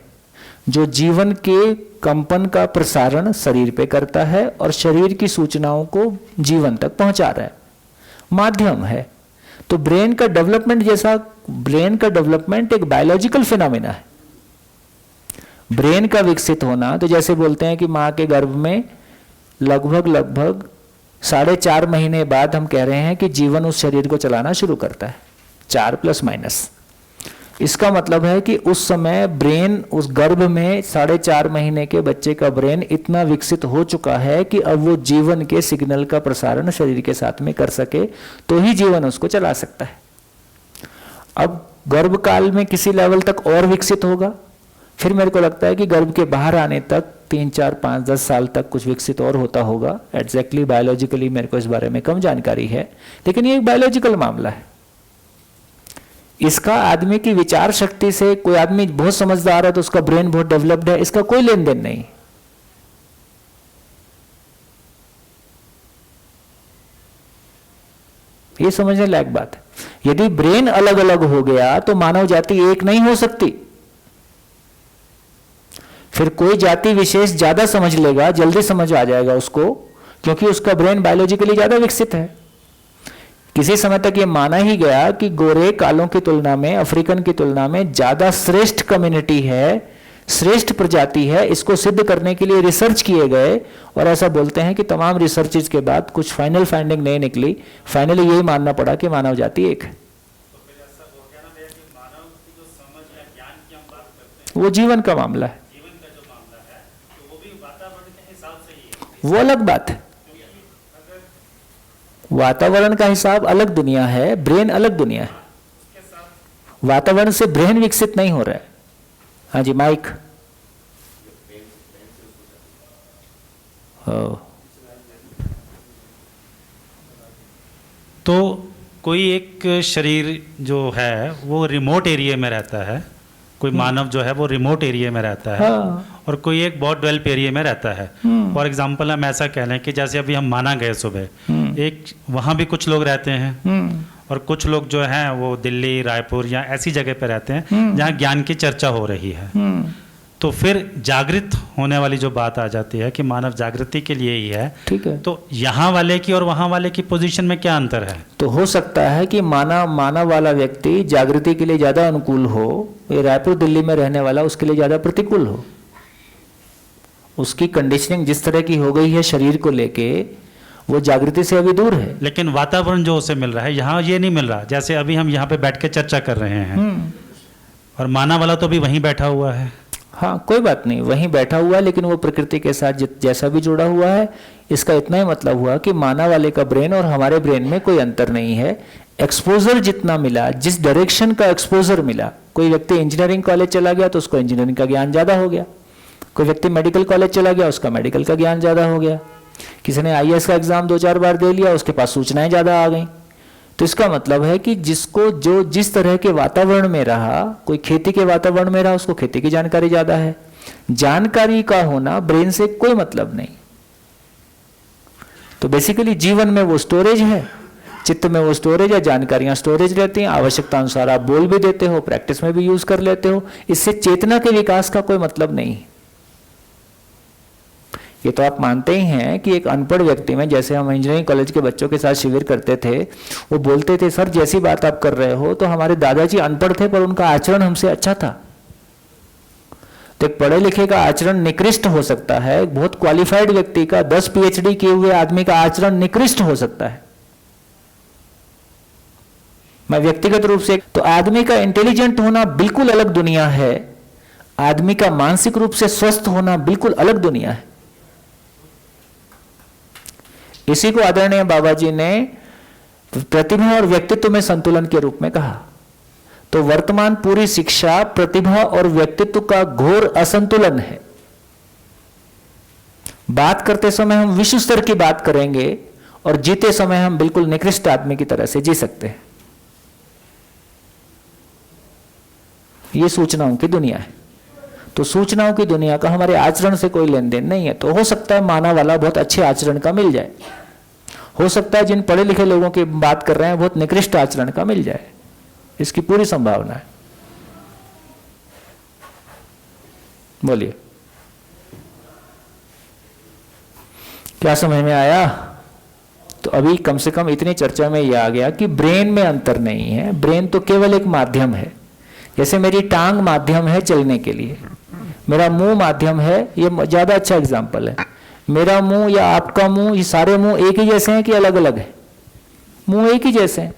जो जीवन के कंपन का प्रसारण शरीर पे करता है और शरीर की सूचनाओं को जीवन तक पहुंचा रहा है, माध्यम है। तो ब्रेन का डेवलपमेंट जैसा, ब्रेन का डेवलपमेंट एक बायोलॉजिकल फिनोमेना है। ब्रेन का विकसित होना, तो जैसे बोलते हैं कि माँ के गर्भ में लगभग 4.5 महीने बाद हम कह रहे हैं कि जीवन उस शरीर को चलाना शुरू करता है, 4 ± इसका मतलब है कि उस समय ब्रेन, उस गर्भ में 4.5 महीने के बच्चे का ब्रेन इतना विकसित हो चुका है कि अब वो जीवन के सिग्नल का प्रसारण शरीर के साथ में कर सके, तो ही जीवन उसको चला सकता है। अब गर्भ काल में किसी लेवल तक और विकसित होगा, फिर मेरे को लगता है कि गर्भ के बाहर आने तक 3, 4, 5, 10 साल तक कुछ विकसित और होता होगा। एग्जैक्टली बायोलॉजिकली मेरे को इस बारे में कम जानकारी है, लेकिन ये एक बायोलॉजिकल मामला है। इसका आदमी की विचार शक्ति से, कोई आदमी बहुत समझदार है तो उसका ब्रेन बहुत डेवलप्ड है, इसका कोई लेन देन नहीं। ये समझने लायक बात है। यदि ब्रेन अलग अलग हो गया तो मानव जाति एक नहीं हो सकती। फिर कोई जाति विशेष ज्यादा समझ लेगा, जल्दी समझ आ जाएगा उसको, क्योंकि उसका ब्रेन बायोलॉजिकली ज्यादा विकसित है। किसी समय तक ये माना ही गया कि गोरे कालों की तुलना में, अफ्रीकन की तुलना में ज्यादा श्रेष्ठ कम्युनिटी है, श्रेष्ठ प्रजाति है। इसको सिद्ध करने के लिए रिसर्च किए गए, और ऐसा बोलते हैं कि तमाम रिसर्चेज के बाद कुछ फाइनल फाइंडिंग नहीं निकली। फाइनली यही मानना पड़ा कि मानव जाति एक है। वो जीवन का मामला है, वो अलग बात है। वातावरण का हिसाब अलग दुनिया है, ब्रेन अलग दुनिया है। वातावरण से ब्रेन विकसित नहीं हो रहा है। हाँ जी, माइक। तो कोई एक शरीर जो है वो रिमोट एरिया में रहता है, कोई मानव जो है वो रिमोट एरिया में रहता है। हाँ। और कोई एक बहुत डेवलप एरिया में रहता है। फॉर एग्जांपल हम ऐसा कह लें कि जैसे अभी हम माना गए सुबह, एक वहाँ भी कुछ लोग रहते हैं, और कुछ लोग जो हैं वो दिल्ली, रायपुर या ऐसी जगह पे रहते हैं जहाँ ज्ञान की चर्चा हो रही है। तो फिर जागृत होने वाली जो बात आ जाती है कि मानव जागृति के लिए ही है। ठीक है। तो यहाँ वाले की और वहाँ वाले की पोजीशन में क्या अंतर है? तो हो सकता है कि मानव वाला व्यक्ति जागृति के लिए ज्यादा अनुकूल हो, ये रायपुर दिल्ली में रहने वाला उसके लिए ज्यादा प्रतिकूल हो। उसकी कंडीशनिंग जिस तरह की हो गई है शरीर को लेके, वो जागृति से अभी दूर है। लेकिन वातावरण जो उसे मिल रहा है यहाँ ये नहीं मिल रहा। जैसे अभी हम यहाँ पे बैठ के चर्चा कर रहे हैं, और माना वाला तो अभी वहीं बैठा हुआ है। हाँ, कोई बात नहीं, वहीं बैठा हुआ है, लेकिन वो प्रकृति के साथ जैसा भी जुड़ा हुआ है। इसका इतना ही मतलब हुआ कि मानव वाले का ब्रेन और हमारे ब्रेन में कोई अंतर नहीं है। एक्सपोजर जितना मिला, जिस डायरेक्शन का एक्सपोजर मिला, कोई व्यक्ति इंजीनियरिंग कॉलेज चला गया तो उसको इंजीनियरिंग का ज्ञान ज्यादा हो गया, कोई व्यक्ति मेडिकल कॉलेज चला गया उसका मेडिकल का ज्ञान ज्यादा हो गया, किसी ने IAS का एग्जाम 2-4 बार दे लिया उसके पास सूचनाएं ज्यादा आ गई। तो इसका मतलब है कि जिसको जो जिस तरह के वातावरण में रहा, कोई खेती के वातावरण में रहा उसको खेती की जानकारी ज्यादा है। जानकारी का होना ब्रेन से कोई मतलब नहीं। तो बेसिकली जीवन में वो स्टोरेज है, चित्त में वो स्टोरेज है, जानकारियां स्टोरेज रहती हैं, आवश्यकता अनुसार आप बोल भी देते हो, प्रैक्टिस में भी यूज कर लेते हो। इससे चेतना के विकास का कोई मतलब नहीं। ये तो आप मानते ही हैं कि एक अनपढ़ व्यक्ति में, जैसे हम इंजीनियरिंग कॉलेज के बच्चों के साथ शिविर करते थे, वो बोलते थे सर जैसी बात आप कर रहे हो तो हमारे दादाजी अनपढ़ थे पर उनका आचरण हमसे अच्छा था। तो एक पढ़े लिखे का आचरण निकृष्ट हो सकता है, बहुत क्वालिफाइड व्यक्ति का 10 PhD किए हुए आदमी का आचरण निकृष्ट हो सकता है। मैं व्यक्तिगत रूप से, तो आदमी का इंटेलिजेंट होना बिल्कुल अलग दुनिया है, आदमी का मानसिक रूप से स्वस्थ होना बिल्कुल अलग दुनिया है। इसी को आदरणीय बाबा जी ने प्रतिभा और व्यक्तित्व में संतुलन के रूप में कहा। तो वर्तमान पूरी शिक्षा प्रतिभा और व्यक्तित्व का घोर असंतुलन है। बात करते समय हम विश्व स्तर की बात करेंगे और जीते समय हम बिल्कुल निकृष्ट आदमी की तरह से जी सकते हैं। ये सूचनाओं की दुनिया है। तो सूचनाओं की दुनिया का हमारे आचरण से कोई लेन देन नहीं है। तो हो सकता है मानव वाला बहुत अच्छे आचरण का मिल जाए, हो सकता है जिन पढ़े लिखे लोगों की बात कर रहे हैं बहुत निकृष्ट आचरण का मिल जाए, इसकी पूरी संभावना है। बोलिए, क्या समझ में आया? तो अभी कम से कम इतनी चर्चा में यह आ गया कि ब्रेन में अंतर नहीं है। ब्रेन तो केवल एक माध्यम है, जैसे मेरी टांग माध्यम है चलने के लिए, मेरा मुंह माध्यम है, ये ज़्यादा अच्छा एग्जाम्पल है। मेरा मुंह या आपका मुंह, ये सारे मुंह एक ही जैसे हैं कि अलग अलग है? मुंह एक ही जैसे हैं।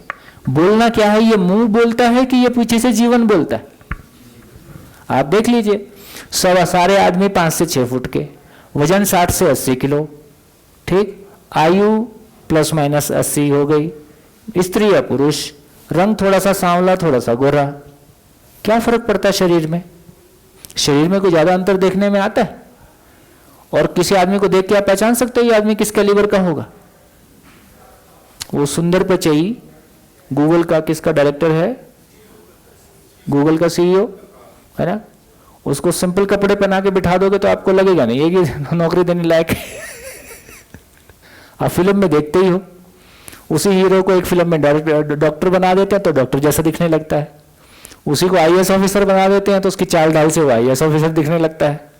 बोलना क्या है? ये मुंह बोलता है कि ये पीछे से जीवन बोलता है? आप देख लीजिए, सारे आदमी 5 से 6 फुट के, वजन 60 से 80 किलो, ठीक, आयु प्लस माइनस 80 हो गई, स्त्री या पुरुष, रंग थोड़ा सा सांवला थोड़ा सा गोरा, क्या फर्क पड़ता है शरीर में? शरीर में कोई ज्यादा अंतर देखने में आता है? और किसी आदमी को देख के आप पहचान सकते हो ये आदमी किस कैलिबर का होगा? वो सुंदर पिचाई गूगल का किसका डायरेक्टर है? गूगल का सीईओ है ना, उसको सिंपल कपड़े पहना के बिठा दोगे तो आपको लगेगा नहीं ये कि नौकरी देने लायक है। आप फिल्म में देखते ही हो, उसी हीरो को एक फिल्म में डॉक्टर बना देते हैं तो डॉक्टर जैसा दिखने लगता है, उसी को आईएएस ऑफिसर बना देते हैं तो उसकी चाल ढाल से वो आईएएस ऑफिसर दिखने लगता है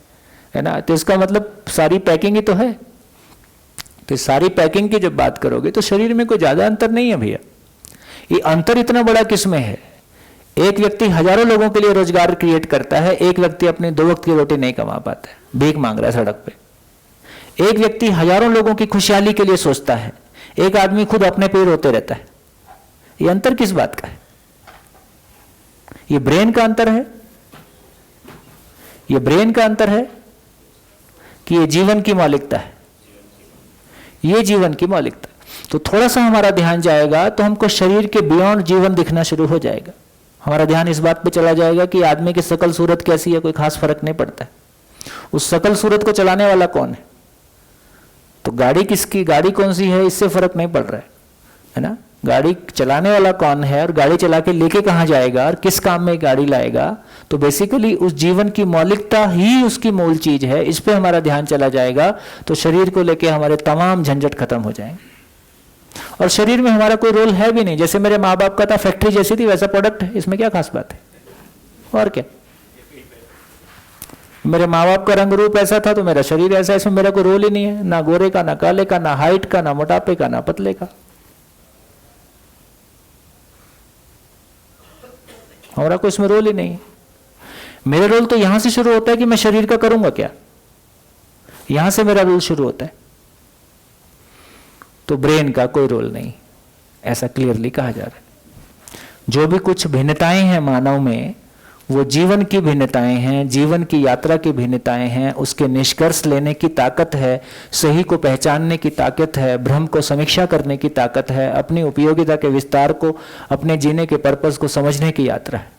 ना। तो इसका मतलब सारी पैकिंग ही तो है। तो सारी पैकिंग की जब बात करोगे तो शरीर में कोई ज्यादा अंतर नहीं है भैया। ये अंतर इतना बड़ा किसमें है? एक व्यक्ति हजारों लोगों के लिए रोजगार क्रिएट करता है, एक व्यक्ति अपने 2 वक्त की रोटी नहीं कमा पाता है, भीख मांग रहा है सड़क पे। एक व्यक्ति हजारों लोगों की खुशहाली के लिए सोचता है, एक आदमी खुद अपने पे रोते रहता है। ये अंतर किस बात का है? ये ब्रेन का अंतर है, ये ब्रेन का अंतर है कि ये जीवन की मौलिकता है, ये जीवन की मौलिकता। तो थोड़ा सा हमारा ध्यान जाएगा तो हमको शरीर के बियॉन्ड जीवन दिखना शुरू हो जाएगा। हमारा ध्यान इस बात पे चला जाएगा कि आदमी की शकल सूरत कैसी है, कोई खास फर्क नहीं पड़ता है। उस शकल सूरत को चलाने वाला कौन है? तो गाड़ी किसकी, गाड़ी कौन सी है, इससे फर्क नहीं पड़ रहा है ना। गाड़ी चलाने वाला कौन है और गाड़ी चला के लेके कहाँ जाएगा और किस काम में गाड़ी लाएगा, तो बेसिकली उस जीवन की मौलिकता ही उसकी मूल चीज है। इस पे हमारा ध्यान चला जाएगा तो शरीर को लेके हमारे तमाम झंझट खत्म हो जाएंगे। और शरीर में हमारा कोई रोल है भी नहीं। जैसे मेरे माँ बाप का था, फैक्ट्री जैसी थी वैसा प्रोडक्ट है, इसमें क्या खास बात है? और क्या, मेरे माँ बाप का रंग रूप ऐसा था तो मेरा शरीर ऐसा, इसमें मेरा कोई रोल ही नहीं है, ना गोरे का, ना काले का, ना हाइट का, ना मोटापे का, ना पतले का। हमारा कोई इसमें रोल ही नहीं है। मेरा रोल तो यहां से शुरू होता है कि मैं शरीर का करूंगा क्या, यहां से मेरा रोल शुरू होता है। तो ब्रेन का कोई रोल नहीं, ऐसा क्लियरली कहा जा रहा है। जो भी कुछ भिन्नताएं हैं मानव में, वो जीवन की भिन्नताएं हैं, जीवन की यात्रा की भिन्नताएं हैं, उसके निष्कर्ष लेने की ताकत है, सही को पहचानने की ताकत है, भ्रम को समीक्षा करने की ताकत है, अपनी उपयोगिता के विस्तार को, अपने जीने के पर्पस को समझने की यात्रा है।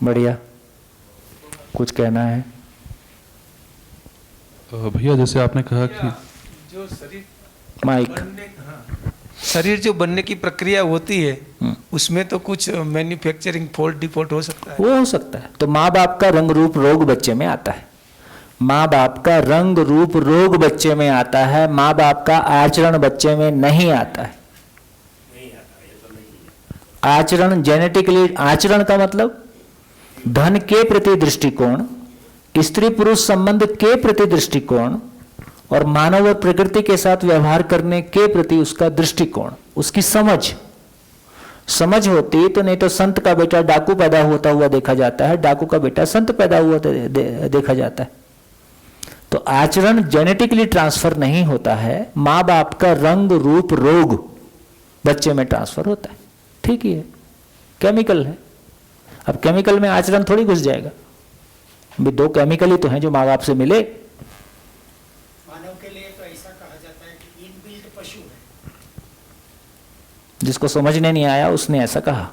बढ़िया, कुछ कहना है? भैया जैसे आपने कहा कि जो शरीर माइक, शरीर जो बनने की प्रक्रिया होती है उसमें तो कुछ मैन्युफैक्चरिंग फॉल्ट डिफॉल्ट हो सकता है। वो हो सकता है। तो माँ बाप का रंग रूप रोग बच्चे में आता है, माँ बाप का रंग रूप रोग बच्चे में आता है, माँ बाप का आचरण बच्चे में नहीं आता है। आचरण जेनेटिकली, आचरण का मतलब धन के प्रति दृष्टिकोण, स्त्री पुरुष संबंध के प्रति दृष्टिकोण और मानव और प्रकृति के साथ व्यवहार करने के प्रति उसका दृष्टिकोण, उसकी समझ होती तो नहीं तो संत का बेटा डाकू पैदा होता हुआ देखा जाता है, डाकू का बेटा संत पैदा हुआ देखा जाता है। तो आचरण जेनेटिकली ट्रांसफर नहीं होता है, माँ बाप का रंग रूप रोग बच्चे में ट्रांसफर होता है। ठीक ही है, केमिकल है। अब केमिकल में आचरण थोड़ी घुस जाएगा, भी 2 केमिकल ही तो हैं जो माँ बाप से मिले। मानव के लिए तो ऐसा कहा जाता है कि इनबिल्ट पशु है। जिसको समझने नहीं आया उसने ऐसा कहा।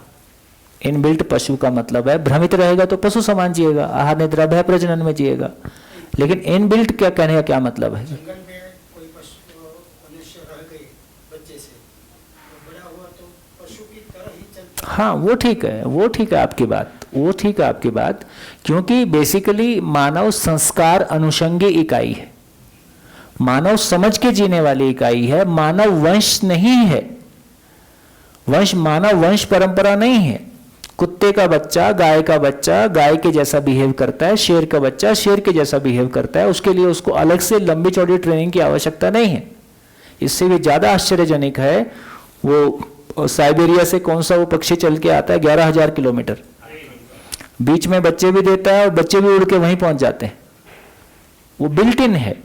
इनबिल्ट पशु का मतलब है भ्रमित रहेगा तो पशु समान जिएगा, आहार निद्रा भय प्रजनन में जिएगा। लेकिन इनबिल्ट क्या कहने का क्या मतलब है? जंगल में कोई पशु मनुष्य रह गए बच्चे से, तो बड़ा हुआ तो पशु की तरह ही चलता। हाँ वो ठीक है, वो ठीक है आपकी बात, वो ठीक है आपकी बात। क्योंकि बेसिकली मानव संस्कार अनुषंगी इकाई है, मानव समझ के जीने वाली इकाई है, मानव वंश नहीं है। वंश, मानव वंश परंपरा नहीं है। कुत्ते का बच्चा गाय का बच्चा गाय के जैसा बिहेव करता है, शेर का बच्चा शेर के जैसा बिहेव करता है, उसके लिए उसको अलग से लंबी चौड़ी ट्रेनिंग की आवश्यकता नहीं है। इससे भी ज्यादा आश्चर्यजनक है वो साइबेरिया से कौन सा वो पक्षी चल के आता है 11,000 किलोमीटर, बीच में बच्चे भी देता है और बच्चे भी उड़ के वहीं पहुंच जाते हैं। वो बिल्ट इन है,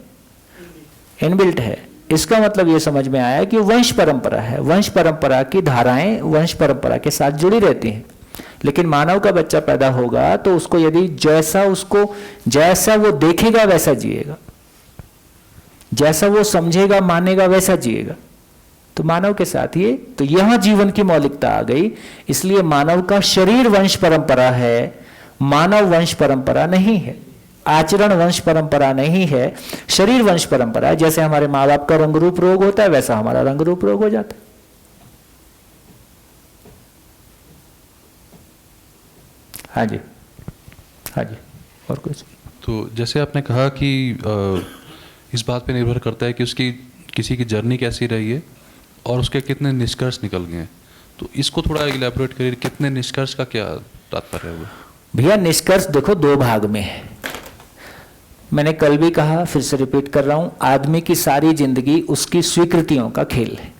इनबिल्ट है। इसका मतलब ये समझ में आया कि वंश परंपरा है, वंश परंपरा की धाराएं वंश परंपरा के साथ जुड़ी रहती हैं। लेकिन मानव का बच्चा पैदा होगा तो उसको यदि जैसा वो देखेगा वैसा जिएगा, जैसा वो समझेगा मानेगा वैसा जिएगा। तो मानव के साथ ये, तो यहां जीवन की मौलिकता आ गई। इसलिए मानव का शरीर वंश परंपरा है, मानव वंश परंपरा नहीं है, आचरण वंश परंपरा नहीं है, शरीर वंश परंपरा है। जैसे हमारे माँ बाप का रंग रूप रोग होता है वैसा हमारा रंग रूप रोग हो जाता है। हाँ जी, हाँ जी, और कुछ? तो जैसे आपने कहा कि इस बात पे निर्भर करता है कि उसकी किसी की जर्नी कैसी रही है और उसके कितने निष्कर्ष निकल गए हैं। तो इसको थोड़ा इलैबोरेट करिए, कितने निष्कर्ष का क्या तात्पर्य है? भैया निष्कर्ष देखो 2 भाग में है। मैंने कल भी कहा, फिर से रिपीट कर रहा हूं, आदमी की सारी जिंदगी उसकी स्वीकृतियों का खेल है।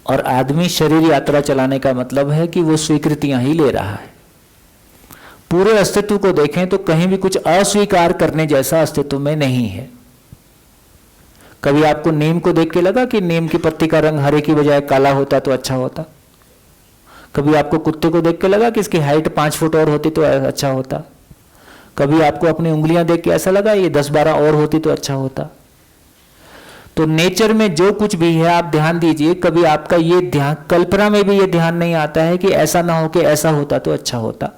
और आदमी शरीर यात्रा चलाने का मतलब है कि वो स्वीकृतियां ही ले रहा है। पूरे अस्तित्व को देखें तो कहीं भी कुछ अस्वीकार करने जैसा अस्तित्व में नहीं है। कभी आपको नीम को देख के लगा कि नीम की पत्ती का रंग हरे की बजाय काला होता तो अच्छा होता? कभी आपको कुत्ते को देख के लगा कि इसकी हाइट 5 फुट और होती तो अच्छा होता? कभी आपको अपनी उंगलियां देख के ऐसा लगा ये 10-12 और होती तो अच्छा होता? तो नेचर में जो कुछ भी है आप ध्यान दीजिए, कभी आपका ये ध्यान, कल्पना में भी ये ध्यान नहीं आता है कि ऐसा ना हो कि ऐसा होता तो अच्छा होता।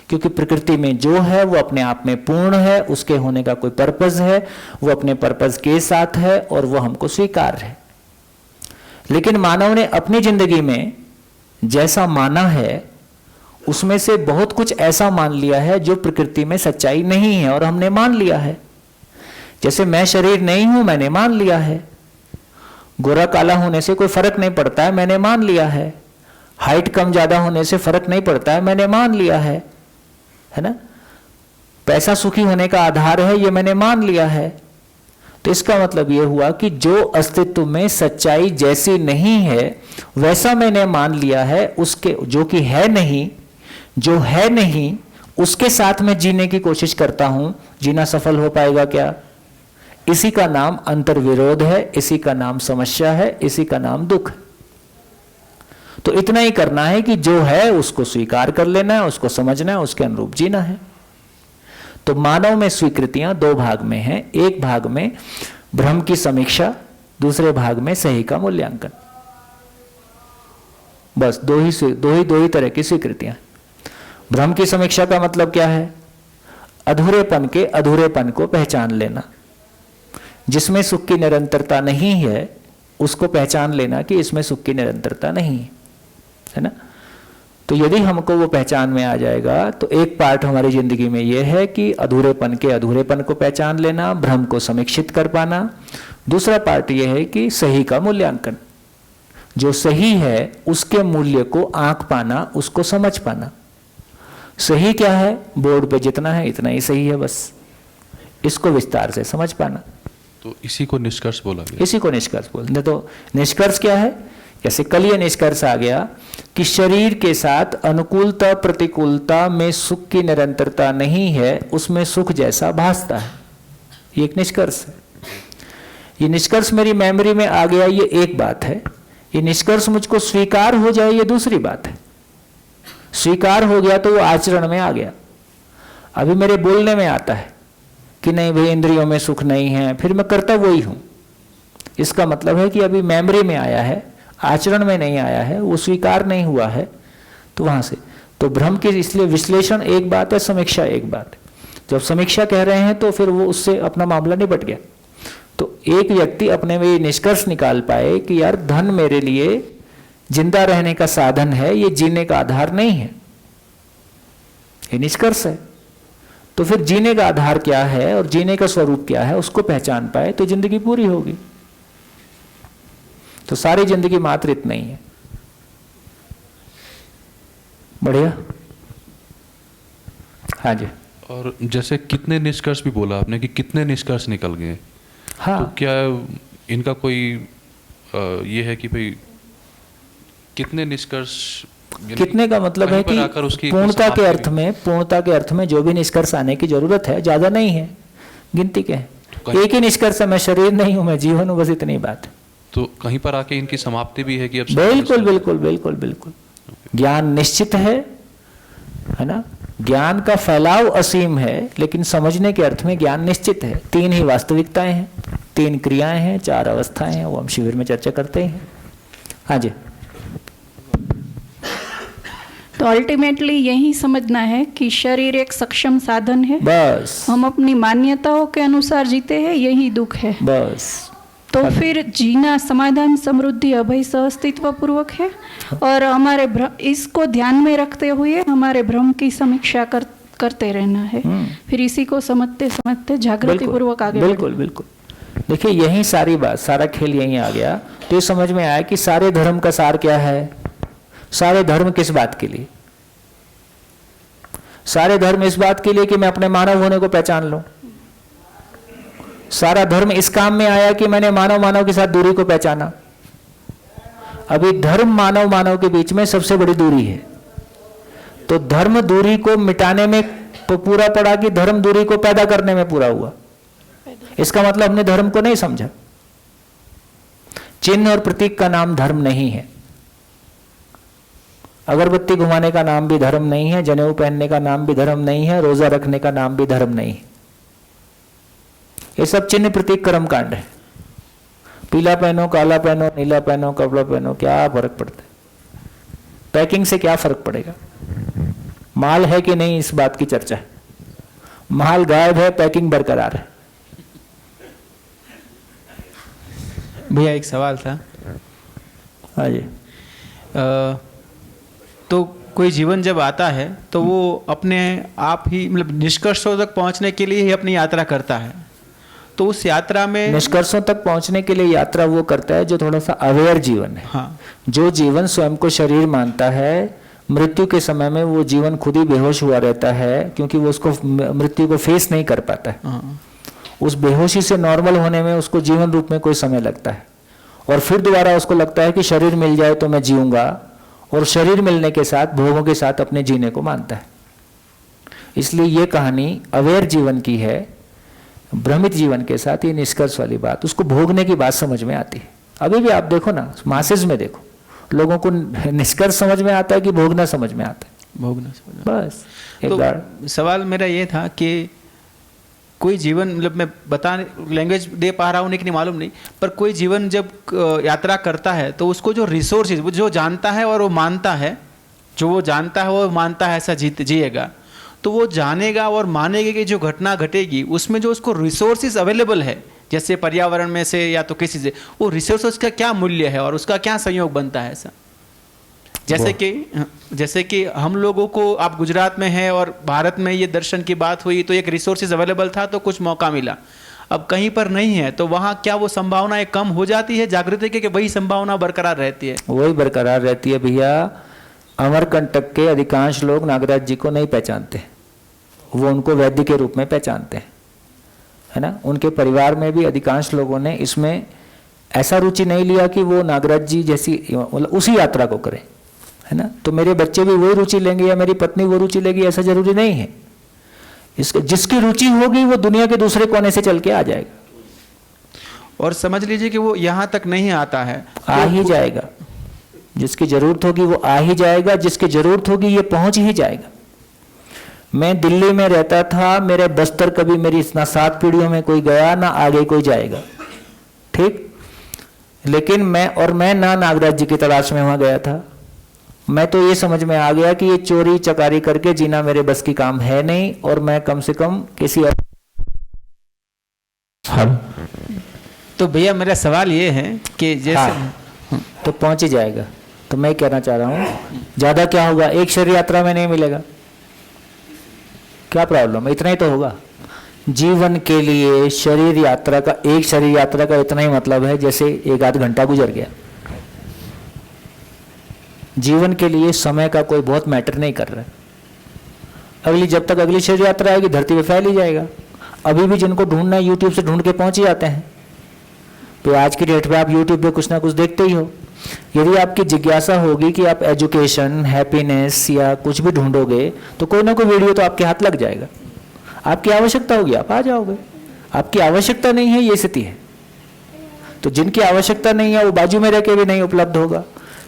क्योंकि प्रकृति में जो है वो अपने आप में पूर्ण है, उसके होने का कोई पर्पस है, वो अपने पर्पस के साथ है और वो हमको स्वीकार्य है। लेकिन मानव ने अपनी जिंदगी में जैसा माना है उसमें से बहुत कुछ ऐसा मान लिया है जो प्रकृति में सच्चाई नहीं है और हमने मान लिया है। जैसे मैं शरीर नहीं हूं, मैंने मान लिया है। गोरा काला होने से कोई फर्क नहीं पड़ता है, मैंने मान लिया है। हाइट कम ज्यादा होने से फर्क नहीं पड़ता है, मैंने मान लिया है ना। पैसा सुखी होने का आधार है, ये मैंने मान लिया है। तो इसका मतलब ये हुआ कि जो अस्तित्व में सच्चाई जैसी नहीं है वैसा मैंने मान लिया है, उसके जो कि है नहीं, जो है नहीं उसके साथ में जीने की कोशिश करता हूं। जीना सफल हो पाएगा क्या? इसी का नाम अंतर्विरोध है, इसी का नाम समस्या है, इसी का नाम दुख है। तो इतना ही करना है कि जो है उसको स्वीकार कर लेना है, उसको समझना है, उसके अनुरूप जीना है। तो मानव में स्वीकृतियां 2 भाग में हैं। एक भाग में भ्रम की समीक्षा, दूसरे भाग में सही का मूल्यांकन। बस दो ही तरह की स्वीकृतियां। भ्रम की समीक्षा का मतलब क्या है? अधूरेपन के अधूरेपन को पहचान लेना। जिसमें सुख की निरंतरता नहीं है उसको पहचान लेना कि इसमें सुख की निरंतरता नहीं है ना। तो यदि हमको वो पहचान में आ जाएगा तो एक पार्ट हमारी जिंदगी में ये है कि अधूरेपन के अधूरेपन को पहचान लेना, भ्रम को समीक्षित कर पाना। दूसरा पार्ट ये है कि सही का मूल्यांकन, जो सही है उसके मूल्य को आंक पाना, उसको समझ पाना। सही क्या है? बोर्ड पे जितना है इतना ही सही है, बस इसको विस्तार से समझ पाना। तो इसी को निष्कर्ष बोला गया। इसी को निष्कर्ष बोलते। तो निष्कर्ष क्या है? जैसे कल ये निष्कर्ष आ गया कि शरीर के साथ अनुकूलता प्रतिकूलता में सुख की निरंतरता नहीं है, उसमें सुख जैसा भासता है। ये एक निष्कर्ष है। ये निष्कर्ष मेरी मेमोरी में आ गया, ये एक बात है। ये निष्कर्ष मुझको स्वीकार हो जाए, ये दूसरी बात है। स्वीकार हो गया तो वो आचरण में आ गया। अभी मेरे बोलने में आता है कि नहीं भाई इंद्रियों में सुख नहीं है, फिर मैं करता वही हूं। इसका मतलब है कि अभी मेमोरी में आया है, आचरण में नहीं आया है, वो स्वीकार नहीं हुआ है। तो वहां से तो भ्रम की, इसलिए विश्लेषण एक बात है, समीक्षा एक बात है। जब समीक्षा कह रहे हैं तो फिर वो उससे अपना मामला निपट गया। तो एक व्यक्ति अपने में ये निष्कर्ष निकाल पाए कि यार धन मेरे लिए जिंदा रहने का साधन है, ये जीने का आधार नहीं है, ये निष्कर्ष है। तो फिर जीने का आधार क्या है और जीने का स्वरूप क्या है उसको पहचान पाए तो जिंदगी पूरी होगी। तो सारी जिंदगी मात्र इतना ही है। बढ़िया। हाँ जी। और जैसे कितने निष्कर्ष भी बोला आपने कि कितने निष्कर्ष निकल गए। हाँ। तो क्या इनका कोई ये है कि भाई कितने निष्कर्ष, यानी कितने का मतलब है कहीं पर कि आकर उसकी पूर्णता के समाप्ति पूर्णता के अर्थ में जो भी निष्कर्ष आने की जरूरत है, ज्यादा नहीं है, गिनती के है। एक ही निष्कर्ष है, मैं शरीर नहीं हूं, मैं जीवन हूं, बस इतनी बात है। तो कहीं पर आके इनकी समाप्ति भी है कि अब बिल्कुल बिल्कुल बिल्कुल बिल्कुल। ज्ञान निश्चित है ना, ज्ञान का फैलाव असीम है, लेकिन समझने के अर्थ में ज्ञान निश्चित है। 3 ही वास्तविकताएं हैं, 3 क्रियाएं हैं, 4 अवस्थाएं हैं, वो हम शिविर में चर्चा करते हैं। हाँ जी। तो अल्टीमेटली यही समझना है कि शरीर एक सक्षम साधन है, बस हम अपनी मान्यताओं के अनुसार जीते हैं, यही दुख है। बस। तो फिर जीना समाधान, समृद्धि, अभय, सहअस्तित्व पूर्वक है। और हमारे इसको ध्यान में रखते हुए हमारे भ्रम की समीक्षा करते रहना है। फिर इसी को समझते समझते जागृति पूर्वक आगे बिल्कुल बिल्कुल। देखिए यही सारी बात, सारा खेल यही आ गया। तो ये समझ में आया कि सारे धर्म का सार क्या है। सारे धर्म किस बात के लिए? सारे धर्म इस बात के लिए कि मैं अपने मानव होने को पहचान लूं। सारा धर्म इस काम में आया कि मैंने मानव के साथ दूरी को पहचाना। अभी धर्म मानव के बीच में सबसे बड़ी दूरी है। तो धर्म दूरी को मिटाने में पूरा पड़ा कि धर्म दूरी को पैदा करने में पूरा हुआ। इसका मतलब हमने धर्म को नहीं समझा। चिन्ह और प्रतीक का नाम धर्म नहीं है। अगरबत्ती घुमाने का नाम भी धर्म नहीं है, जनेऊ पहनने का नाम भी धर्म नहीं है, रोजा रखने का नाम भी धर्म नहीं है। ये सब चिन्ह प्रतीक कर्म कांड है। पीला पहनो, काला पहनो, नीला पहनो, कपड़ा पहनो, क्या फर्क पड़ता है? पैकिंग से क्या फर्क पड़ेगा? माल है कि नहीं, इस बात की चर्चा है। माल गायब है, पैकिंग बरकरार है। भैया एक सवाल था। हाँ जी। तो कोई जीवन जब आता है तो वो अपने आप ही मतलब निष्कर्षों तक पहुंचने के लिए ही अपनी यात्रा करता है। तो उस यात्रा में निष्कर्षों तक पहुंचने के लिए यात्रा वो करता है जो थोड़ा सा अवेयर जीवन है। हाँ। जो जीवन स्वयं को शरीर मानता है, मृत्यु के समय में वो जीवन खुद ही बेहोश हुआ रहता है, क्योंकि वो उसको मृत्यु को फेस नहीं कर पाता है। हाँ। उस बेहोशी से नॉर्मल होने में उसको जीवन रूप में कोई समय लगता है, और फिर दोबारा उसको लगता है कि शरीर मिल जाए तो मैं जीऊंगा, और शरीर मिलने के साथ भोगों के साथ अपने जीने को मानता है। इसलिए ये कहानी अवेयर जीवन की है। भ्रमित जीवन के साथ ये निष्कर्ष वाली बात, उसको भोगने की बात समझ में आती है। अभी भी आप देखो ना, मासेज में देखो, लोगों को निष्कर्ष समझ में आता है कि भोगना समझ में आता है? भोगना समझ में। बस एक तो बार सवाल मेरा ये था कि कोई जीवन, मतलब मैं लैंग्वेज दे पा रहा हूँ नहीं कि नहीं मालूम नहीं, पर कोई जीवन जब यात्रा करता है तो उसको जो रिसोर्सेज, वो जो जानता है और वो मानता है, जो वो जानता है वो मानता है ऐसा जिएगा, तो वो जानेगा और मानेगा कि जो घटना घटेगी उसमें जो उसको रिसोर्सेज अवेलेबल है, जैसे पर्यावरण में से या तो किसी से, वो रिसोर्सेज का क्या मूल्य है और उसका क्या संयोग बनता है ऐसा। जैसे कि हम लोगों को, आप गुजरात में हैं और भारत में ये दर्शन की बात हुई तो एक रिसोर्सेज अवेलेबल था तो कुछ मौका मिला, अब कहीं पर नहीं है, तो वहाँ क्या वो संभावनाएं कम हो जाती है जागृति की, कि वही संभावना बरकरार रहती है? वही बरकरार रहती है भैया। अमरकंटक के अधिकांश लोग नागराज जी को नहीं पहचानते, वो उनको वैद्य के रूप में पहचानते हैं, है ना। उनके परिवार में भी अधिकांश लोगों ने इसमें ऐसा रुचि नहीं लिया कि वो नागराज जी जैसी मतलब उसी यात्रा को करें, है ना। तो मेरे बच्चे भी वही रुचि लेंगे या मेरी पत्नी वो रुचि लेगी, ऐसा जरूरी नहीं है। जिसकी रुचि होगी वो दुनिया के दूसरे कोने से चल के आ जाएगा। और समझ लीजिए कि वो यहाँ तक नहीं आता है, आ ही जाएगा। जिसकी जरूरत होगी वो आ ही जाएगा, जिसकी जरूरत होगी ये पहुंच ही जाएगा। मैं दिल्ली में रहता था, मेरे बस्तर कभी मेरी ना 7 पीढ़ियों में कोई गया ना आगे कोई जाएगा, ठीक। लेकिन मैं ना नागराज जी की तलाश में वहां गया था। मैं तो ये समझ में आ गया कि ये चोरी चकारी करके जीना मेरे बस की काम है नहीं, और मैं कम से कम किसी और। तो भैया मेरा सवाल ये है कि जैसे हाँ, तो पहुंच ही जाएगा। तो मैं कहना चाह रहा हूं, ज्यादा क्या होगा, एक शरीर यात्रा में नहीं मिलेगा, क्या प्रॉब्लम, इतना ही तो होगा। जीवन के लिए शरीर यात्रा का, एक शरीर यात्रा का इतना ही मतलब है जैसे 1-8 घंटा गुजर गया। जीवन के लिए समय का कोई बहुत मैटर नहीं कर रहा है। जब तक अगली शरीर यात्रा आएगी धरती पे फैल ही जाएगा। अभी भी जिनको ढूंढना है यूट्यूब से ढूंढ के पहुंच ही जाते हैं। तो आज की डेट पे आप यूट्यूब पे कुछ ना कुछ देखते ही हो। यदि आपकी जिज्ञासा होगी कि आप एजुकेशन, हैप्पीनेस या कुछ भी ढूंढोगे तो कोई ना कोई वीडियो तो आपके हाथ लग जाएगा। आपकी आवश्यकता होगी, आप आ जाओगे। आपकी आवश्यकता नहीं है, ये स्थिति है। तो जिनकी आवश्यकता नहीं है वो बाजू में रह के भी नहीं उपलब्ध होगा।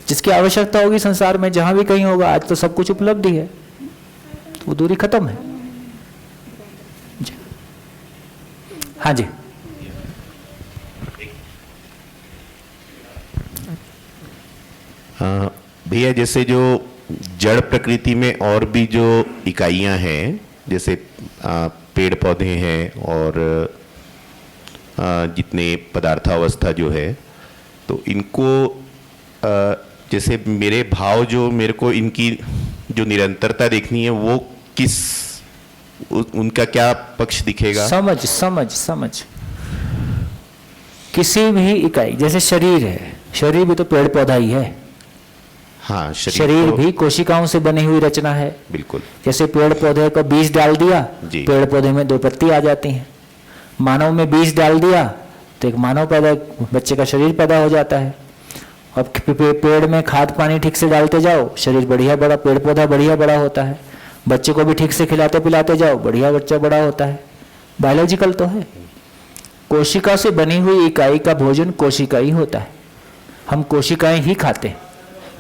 जिसकी आवश्यकता होगी संसार में जहां भी कहीं होगा, आज तो सब कुछ उपलब्ध ही है, वो दूरी खत्म है जी। हाँ जी, भैया जैसे जो जड़ प्रकृति में और भी जो इकाइयां हैं, जैसे पेड़ पौधे हैं और जितने पदार्थावस्था जो है, तो इनको जैसे मेरे भाव जो मेरे को इनकी जो निरंतरता देखनी है वो किस उनका क्या पक्ष दिखेगा? समझ समझ समझ। किसी भी इकाई, जैसे शरीर है, शरीर भी तो पेड़ पौधा ही है। हाँ, शरीर भी कोशिकाओं से बनी हुई रचना है। बिल्कुल। जैसे पेड़ पौधे को बीज डाल दिया, पेड़ पौधे में 2 पत्ती आ जाती हैं। मानव में बीज डाल दिया तो एक मानव पैदा, बच्चे का शरीर पैदा हो जाता है। अब पेड़ में खाद पानी ठीक से डालते जाओ, शरीर बढ़िया बड़ा, पेड़ पौधा बढ़िया बड़ा होता है। बच्चे को भी ठीक से खिलाते पिलाते जाओ, बढ़िया बच्चा बड़ा होता है। बायोलॉजिकल तो है। कोशिका से बनी हुई इकाई का भोजन कोशिका ही होता है। हम कोशिकाएं ही खाते हैं,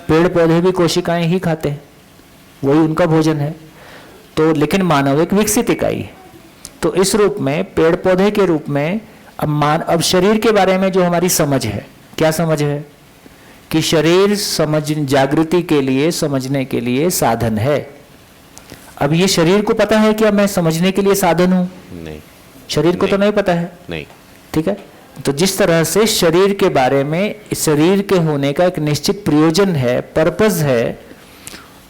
पेड़ पौधे भी कोशिकाएं ही खाते हैं, वही उनका भोजन है। तो लेकिन मानव एक विकसित इकाई है। तो इस रूप में पेड़ पौधे के रूप में अब शरीर के बारे में जो हमारी समझ है, क्या समझ है कि शरीर समझ, जागृति के लिए, समझने के लिए साधन है। अब ये शरीर को पता है कि अब मैं समझने के लिए साधन हूं? नहीं, शरीर को तो नहीं पता है। नहीं, ठीक है। तो जिस तरह से शरीर के बारे में, शरीर के होने का एक निश्चित प्रयोजन है, पर्पस है,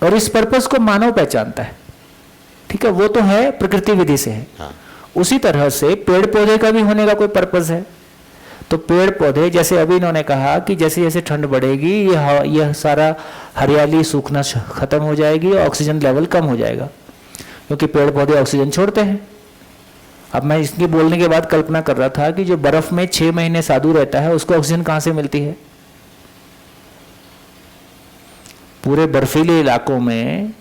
और इस पर्पस को मानव पहचानता है। ठीक है, वो तो है, प्रकृति विधि से है। हाँ। उसी तरह से पेड़ पौधे का भी होने का कोई पर्पस है। तो पेड़ पौधे, जैसे अभी इन्होंने कहा कि जैसे जैसे ठंड बढ़ेगी यह सारा हरियाली सूखना खत्म हो जाएगी और ऑक्सीजन लेवल कम हो जाएगा, क्योंकि पेड़ पौधे ऑक्सीजन छोड़ते हैं। अब मैं इसके बोलने के बाद कल्पना कर रहा था कि जो बर्फ में 6 महीने साधु रहता है उसको ऑक्सीजन कहां से मिलती है? पूरे बर्फीले इलाकों में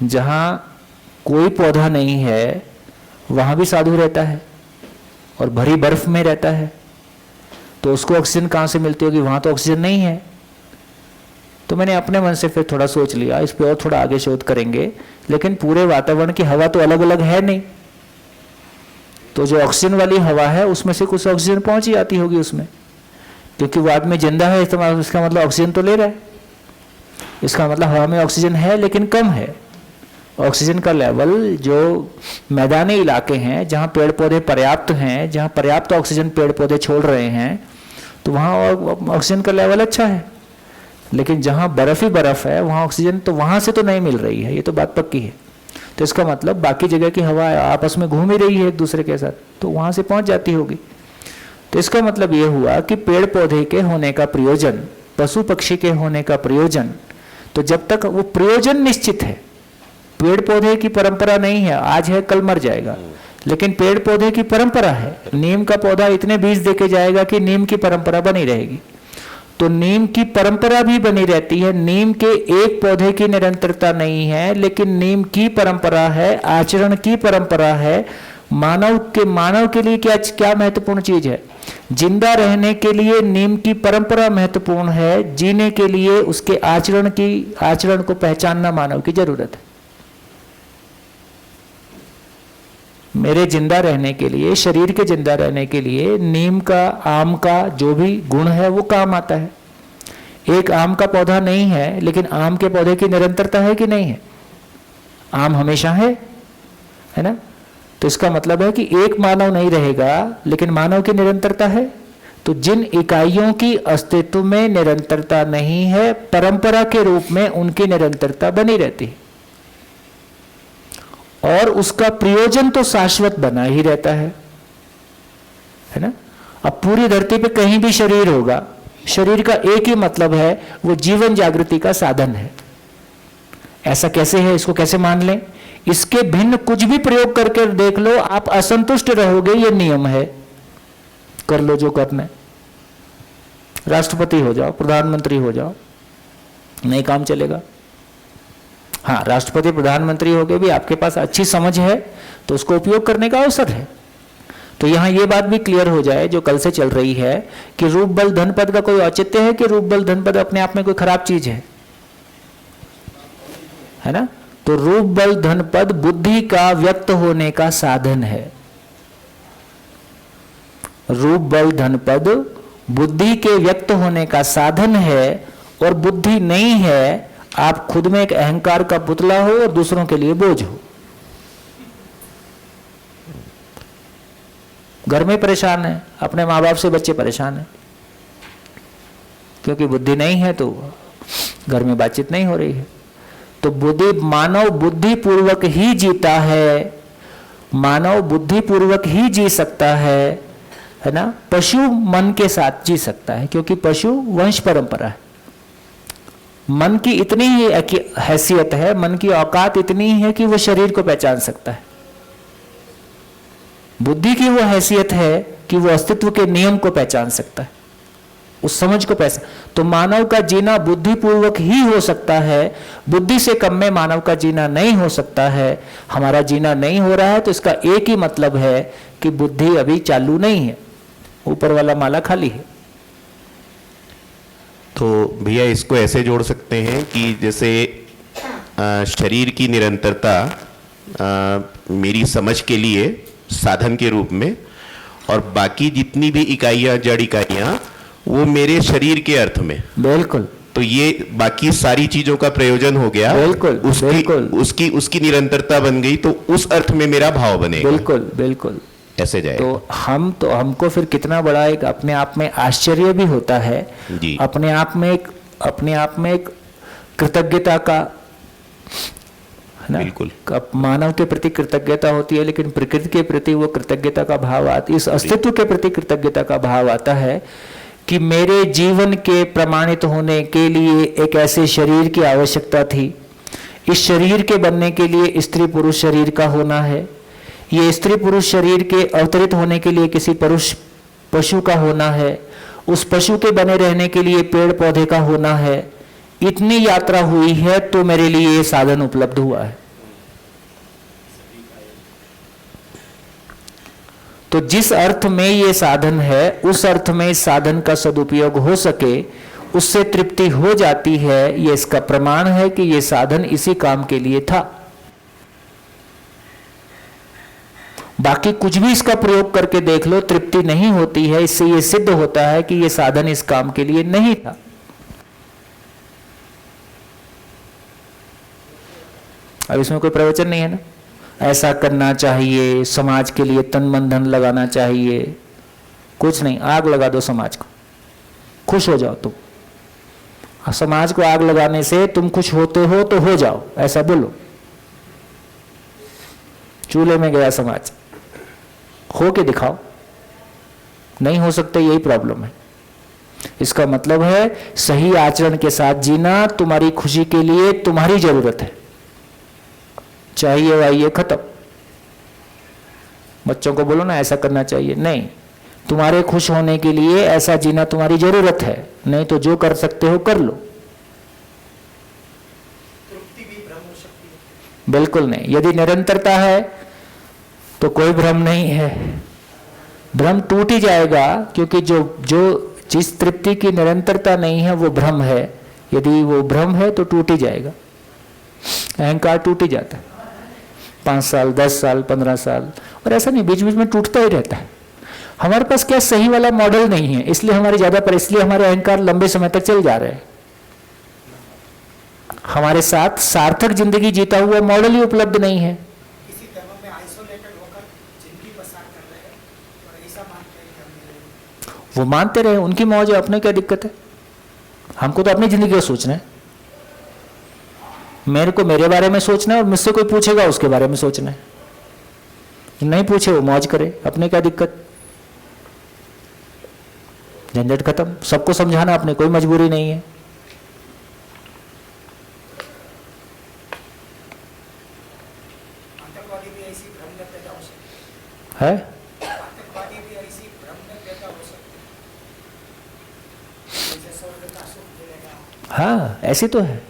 जहां कोई पौधा नहीं है वहां भी साधु रहता है और भरी बर्फ में रहता है, तो उसको ऑक्सीजन कहां से मिलती होगी? वहां तो ऑक्सीजन नहीं है। तो मैंने अपने मन से फिर थोड़ा सोच लिया, इस पे और थोड़ा आगे शोध करेंगे, लेकिन पूरे वातावरण की हवा तो अलग अलग है नहीं। तो जो ऑक्सीजन वाली हवा है उसमें से कुछ ऑक्सीजन पहुंच ही आती होगी उसमें, क्योंकि वो आदमी जिंदा है, इसका मतलब ऑक्सीजन तो ले रहा है। इसका मतलब हवा में ऑक्सीजन है लेकिन कम है। ऑक्सीजन का लेवल जो मैदानी इलाके हैं जहाँ पेड़ पौधे पर्याप्त हैं, जहाँ पर्याप्त ऑक्सीजन पेड़ पौधे छोड़ रहे हैं, तो वहाँ ऑक्सीजन का लेवल अच्छा है। लेकिन जहाँ बर्फ ही बर्फ है वहाँ ऑक्सीजन तो वहाँ से तो नहीं मिल रही है, ये तो बात पक्की है। तो इसका मतलब बाकी जगह की हवा आपस में घूम ही रही है एक दूसरे के साथ, तो वहाँ से पहुँच जाती होगी। तो इसका मतलब ये हुआ कि पेड़ पौधे के होने का प्रयोजन, पशु पक्षी के होने का प्रयोजन, तो जब तक वो प्रयोजन निश्चित है, पेड़ पौधे की परंपरा नहीं है, आज है कल मर जाएगा, लेकिन पेड़ पौधे की परंपरा है। नीम का पौधा इतने बीज देके जाएगा कि नीम की परंपरा बनी रहेगी। तो नीम की परंपरा भी बनी रहती है। नीम के एक पौधे की निरंतरता नहीं है, लेकिन नीम की परंपरा है, आचरण की परंपरा है। मानव के लिए क्या महत्वपूर्ण चीज है? जिंदा रहने के लिए नीम की परंपरा महत्वपूर्ण है, जीने के लिए उसके आचरण को पहचानना मानव की जरूरत है। मेरे जिंदा रहने के लिए, शरीर के जिंदा रहने के लिए नीम का, आम का जो भी गुण है वो काम आता है। एक आम का पौधा नहीं है, लेकिन आम के पौधे की निरंतरता है कि नहीं है? आम हमेशा है ना? तो इसका मतलब है कि एक मानव नहीं रहेगा, लेकिन मानव की निरंतरता है। तो जिन इकाइयों की अस्तित्व में निरंतरता नहीं है, परंपरा के रूप में उनकी निरंतरता बनी रहती है, और उसका प्रयोजन तो शाश्वत बना ही रहता है ना? अब पूरी धरती पे कहीं भी शरीर होगा, शरीर का एक ही मतलब है, वो जीवन जागृति का साधन है। ऐसा कैसे है? इसको कैसे मान लें? इसके भिन्न कुछ भी प्रयोग करके देख लो, आप असंतुष्ट रहोगे, ये नियम है। कर लो जो करना है। राष्ट्रपति हो जाओ, प्रधानमंत्री हो जाओ, नहीं काम चलेगा। हाँ, राष्ट्रपति प्रधानमंत्री हो गए भी आपके पास अच्छी समझ है तो उसको उपयोग करने का अवसर है। तो यहाँ ये बात भी क्लियर हो जाए जो कल से चल रही है कि रूप बल धन पद का कोई औचित्य है कि रूप बल धन पद अपने आप में कोई खराब चीज है ना। तो रूप बल धन पद बुद्धि का व्यक्त होने का साधन है। रूप बल धन पद बुद्धि के व्यक्त होने का साधन है, और बुद्धि नहीं है, आप खुद में एक अहंकार का पुतला हो और दूसरों के लिए बोझ हो। घर में परेशान है, अपने माँ बाप से बच्चे परेशान है, क्योंकि बुद्धि नहीं है तो घर में बातचीत नहीं हो रही है। तो बुद्धि, मानव बुद्धि पूर्वक ही जीता है, मानव बुद्धि पूर्वक ही जी सकता है ना। पशु मन के साथ जी सकता है, क्योंकि पशु वंश परंपरा है। मन की इतनी ही हैसियत है, मन की औकात इतनी ही है कि वो शरीर को पहचान सकता है। बुद्धि की वो हैसियत है कि वो अस्तित्व के नियम को पहचान सकता है, उस समझ को पहचान। तो मानव का जीना बुद्धिपूर्वक ही हो सकता है, बुद्धि से कम में मानव का जीना नहीं हो सकता है। हमारा जीना नहीं हो रहा है तो इसका एक ही मतलब है कि बुद्धि अभी चालू नहीं है, ऊपर वाला माला खाली है। तो भैया इसको ऐसे जोड़ सकते हैं कि जैसे शरीर की निरंतरता मेरी समझ के लिए साधन के रूप में, और बाकी जितनी भी इकाइयां, जड़ इकाइयां, वो मेरे शरीर के अर्थ में। बिल्कुल। तो ये बाकी सारी चीजों का प्रयोजन हो गया। बिल्कुल, उसकी निरंतरता बन गई, तो उस अर्थ में मेरा भाव बनेगा। बिल्कुल बिल्कुल ऐसे जाए। तो हमको फिर कितना बड़ा एक अपने आप में आश्चर्य भी होता है जी। अपने आप में एक कृतज्ञता का, है ना। बिल्कुल। मानव के प्रति कृतज्ञता होती है, लेकिन प्रकृति के प्रति वो कृतज्ञता का भाव आता, इस अस्तित्व के प्रति कृतज्ञता का भाव आता है कि मेरे जीवन के प्रमाणित होने के लिए एक ऐसे शरीर की आवश्यकता थी। इस शरीर के बनने के लिए स्त्री पुरुष शरीर का होना है। ये स्त्री पुरुष शरीर के अवतरित होने के लिए किसी पशु का होना है। उस पशु के बने रहने के लिए पेड़ पौधे का होना है। इतनी यात्रा हुई है तो मेरे लिए ये साधन उपलब्ध हुआ है। तो जिस अर्थ में ये साधन है, उस अर्थ में इस साधन का सदुपयोग हो सके, उससे तृप्ति हो जाती है। ये इसका प्रमाण है कि ये साधन इसी काम के लिए था। बाकी कुछ भी इसका प्रयोग करके देख लो, तृप्ति नहीं होती है। इससे ये सिद्ध होता है कि ये साधन इस काम के लिए नहीं था। अब इसमें कोई प्रवचन नहीं है ना, ऐसा करना चाहिए, समाज के लिए तन मन धन लगाना चाहिए, कुछ नहीं। आग लगा दो समाज को, खुश हो जाओ तुम। समाज को आग लगाने से तुम खुश होते हो तो हो जाओ, ऐसा बोलो। चूल्हे में गया समाज, हो के दिखाओ। नहीं हो सकता, यही प्रॉब्लम है। इसका मतलब है सही आचरण के साथ जीना तुम्हारी खुशी के लिए तुम्हारी जरूरत है। चाहिए वाइए खत्म। बच्चों को बोलो ना ऐसा करना चाहिए, नहीं, तुम्हारे खुश होने के लिए ऐसा जीना तुम्हारी जरूरत है। नहीं तो जो कर सकते हो कर लो। बिल्कुल नहीं। यदि निरंतरता है तो कोई भ्रम नहीं है। भ्रम टूट ही जाएगा, क्योंकि जो जिस तृप्ति की निरंतरता नहीं है वो भ्रम है। यदि वो भ्रम है तो टूट ही जाएगा। अहंकार टूट ही जाता है। 5 साल, 10 साल, 15 साल, और ऐसा नहीं, बीच बीच में टूटता ही रहता है। हमारे पास क्या सही वाला मॉडल नहीं है, इसलिए हमारी इसलिए हमारे अहंकार लंबे समय तक चल जा रहे हैं। हमारे साथ सार्थक जिंदगी जीता हुआ मॉडल ही उपलब्ध नहीं है। वो मानते रहे, उनकी मौज है, अपने क्या दिक्कत है। हमको तो अपनी जिंदगी का सोचना है। मेरे को मेरे बारे में सोचना है, और मुझसे कोई पूछेगा उसके बारे में सोचना है। नहीं पूछे वो मौज करे, अपने क्या दिक्कत। झंझट खत्म। सबको समझाना अपने, कोई मजबूरी नहीं है। है हाँ ऐसी तो है,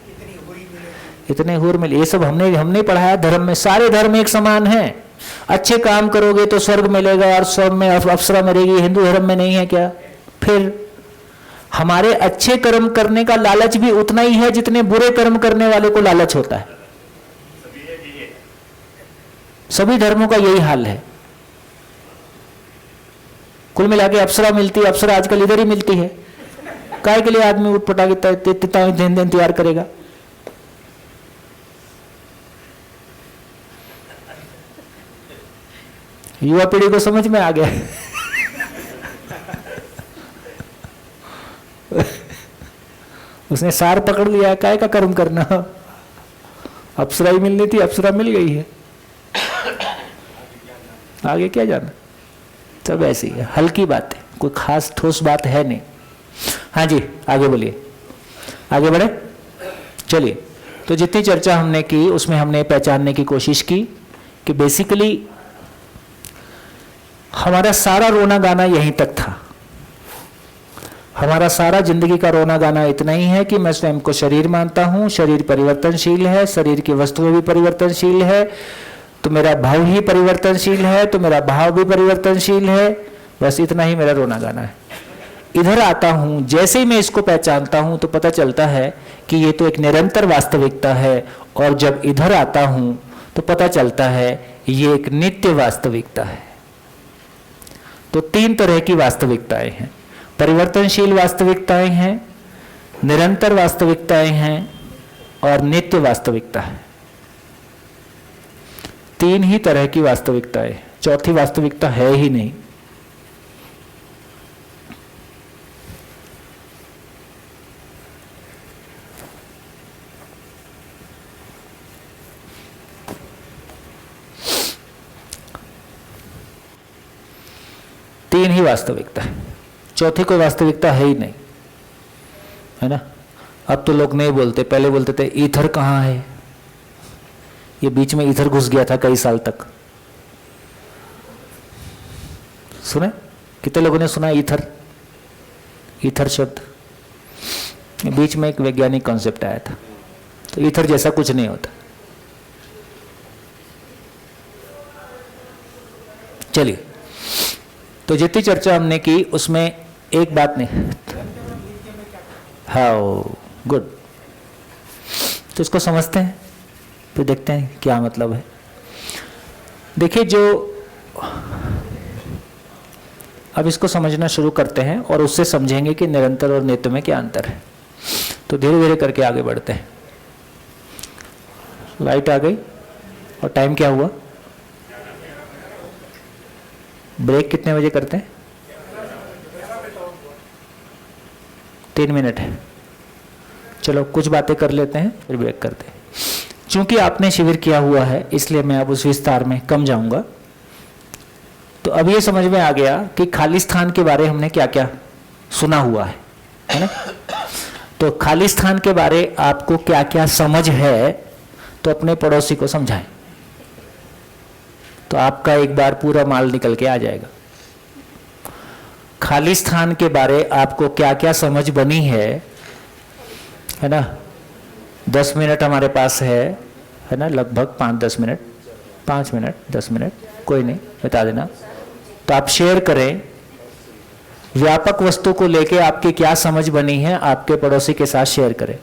इतने हुर मिले। ये सब हमने पढ़ाया धर्म में। सारे धर्म एक समान हैं। अच्छे काम करोगे तो स्वर्ग मिलेगा और स्वर्ग में अप्सरा मिलेगी। हिंदू धर्म में नहीं है क्या? फिर हमारे अच्छे कर्म करने का लालच भी उतना ही है जितने बुरे कर्म करने वाले को लालच होता है। सभी धर्मों का यही हाल है। कुल मिला के अप्सरा मिलती है। अप्सरा आजकल इधर ही मिलती है। काय के लिए आदमी उठपटा के दिन तैयार करेगा? युवा पीढ़ी को समझ में आ गया। उसने सार पकड़ लिया, काय का कर्म करना। अप्सरा ही मिलनी थी, अप्सरा मिल गई है, आगे क्या जाना। सब ऐसी है, हल्की बात है, कोई खास ठोस बात है नहीं। हाँ जी आगे बोलिए, आगे बढ़े। चलिए, तो जितनी चर्चा हमने की उसमें हमने पहचानने की कोशिश की कि बेसिकली हमारा सारा रोना गाना यहीं तक था। हमारा सारा जिंदगी का रोना गाना इतना ही है कि मैं स्वयं को शरीर मानता हूं, शरीर परिवर्तनशील है, शरीर की वस्तुएं भी परिवर्तनशील है, तो मेरा भाव ही परिवर्तनशील है, तो मेरा भाव भी परिवर्तनशील है। बस इतना ही मेरा रोना गाना है। इधर आता हूं, जैसे ही मैं इसको पहचानता हूं तो पता चलता है कि ये तो एक निरंतर वास्तविकता है, और जब इधर आता हूं तो पता चलता है ये एक नित्य वास्तविकता है। तो तीन तरह की वास्तविकताएं हैं, परिवर्तनशील वास्तविकताएं हैं, निरंतर वास्तविकताएं हैं और नित्य वास्तविकता है। तीन ही तरह की वास्तविकताएं, चौथी वास्तविकता है ही नहीं। तीन ही वास्तविकता है, चौथी कोई वास्तविकता है ही नहीं, है ना। अब तो लोग नहीं बोलते, पहले बोलते थे ईथर कहाँ है। ये बीच में ईथर घुस गया था कई साल तक। सुने? कितने लोगों ने सुना ईथर? ईथर शब्द बीच में एक वैज्ञानिक कॉन्सेप्ट आया था। तो ईथर जैसा कुछ नहीं होता। चलिए, तो जितनी चर्चा हमने की उसमें एक बात नहीं। How good. तो इसको समझते हैं, फिर देखते हैं क्या मतलब है। देखिए, जो अब इसको समझना शुरू करते हैं और उससे समझेंगे कि निरंतर और नित्य में क्या अंतर है। तो धीरे धीरे करके आगे बढ़ते हैं। लाइट आ गई और टाइम क्या हुआ? ब्रेक कितने बजे करते हैं? 3 मिनट है। चलो कुछ बातें कर लेते हैं फिर ब्रेक करते हैं। चूंकि आपने शिविर किया हुआ है इसलिए मैं अब उस विस्तार में कम जाऊंगा। तो अब ये समझ में आ गया कि खाली स्थान के बारे हमने क्या क्या सुना हुआ है ना। तो खाली स्थान के बारे आपको क्या क्या समझ है तो अपने पड़ोसी को समझाएं, तो आपका एक बार पूरा माल निकल के आ जाएगा। खाली स्थान के बारे आपको क्या क्या समझ बनी है ना। 10 मिनट हमारे पास है ना, लगभग 5-10 मिनट, 5 मिनट 10 मिनट, कोई नहीं, बता देना। तो आप शेयर करें, व्यापक वस्तु को लेके आपकी क्या समझ बनी है आपके पड़ोसी के साथ शेयर करें।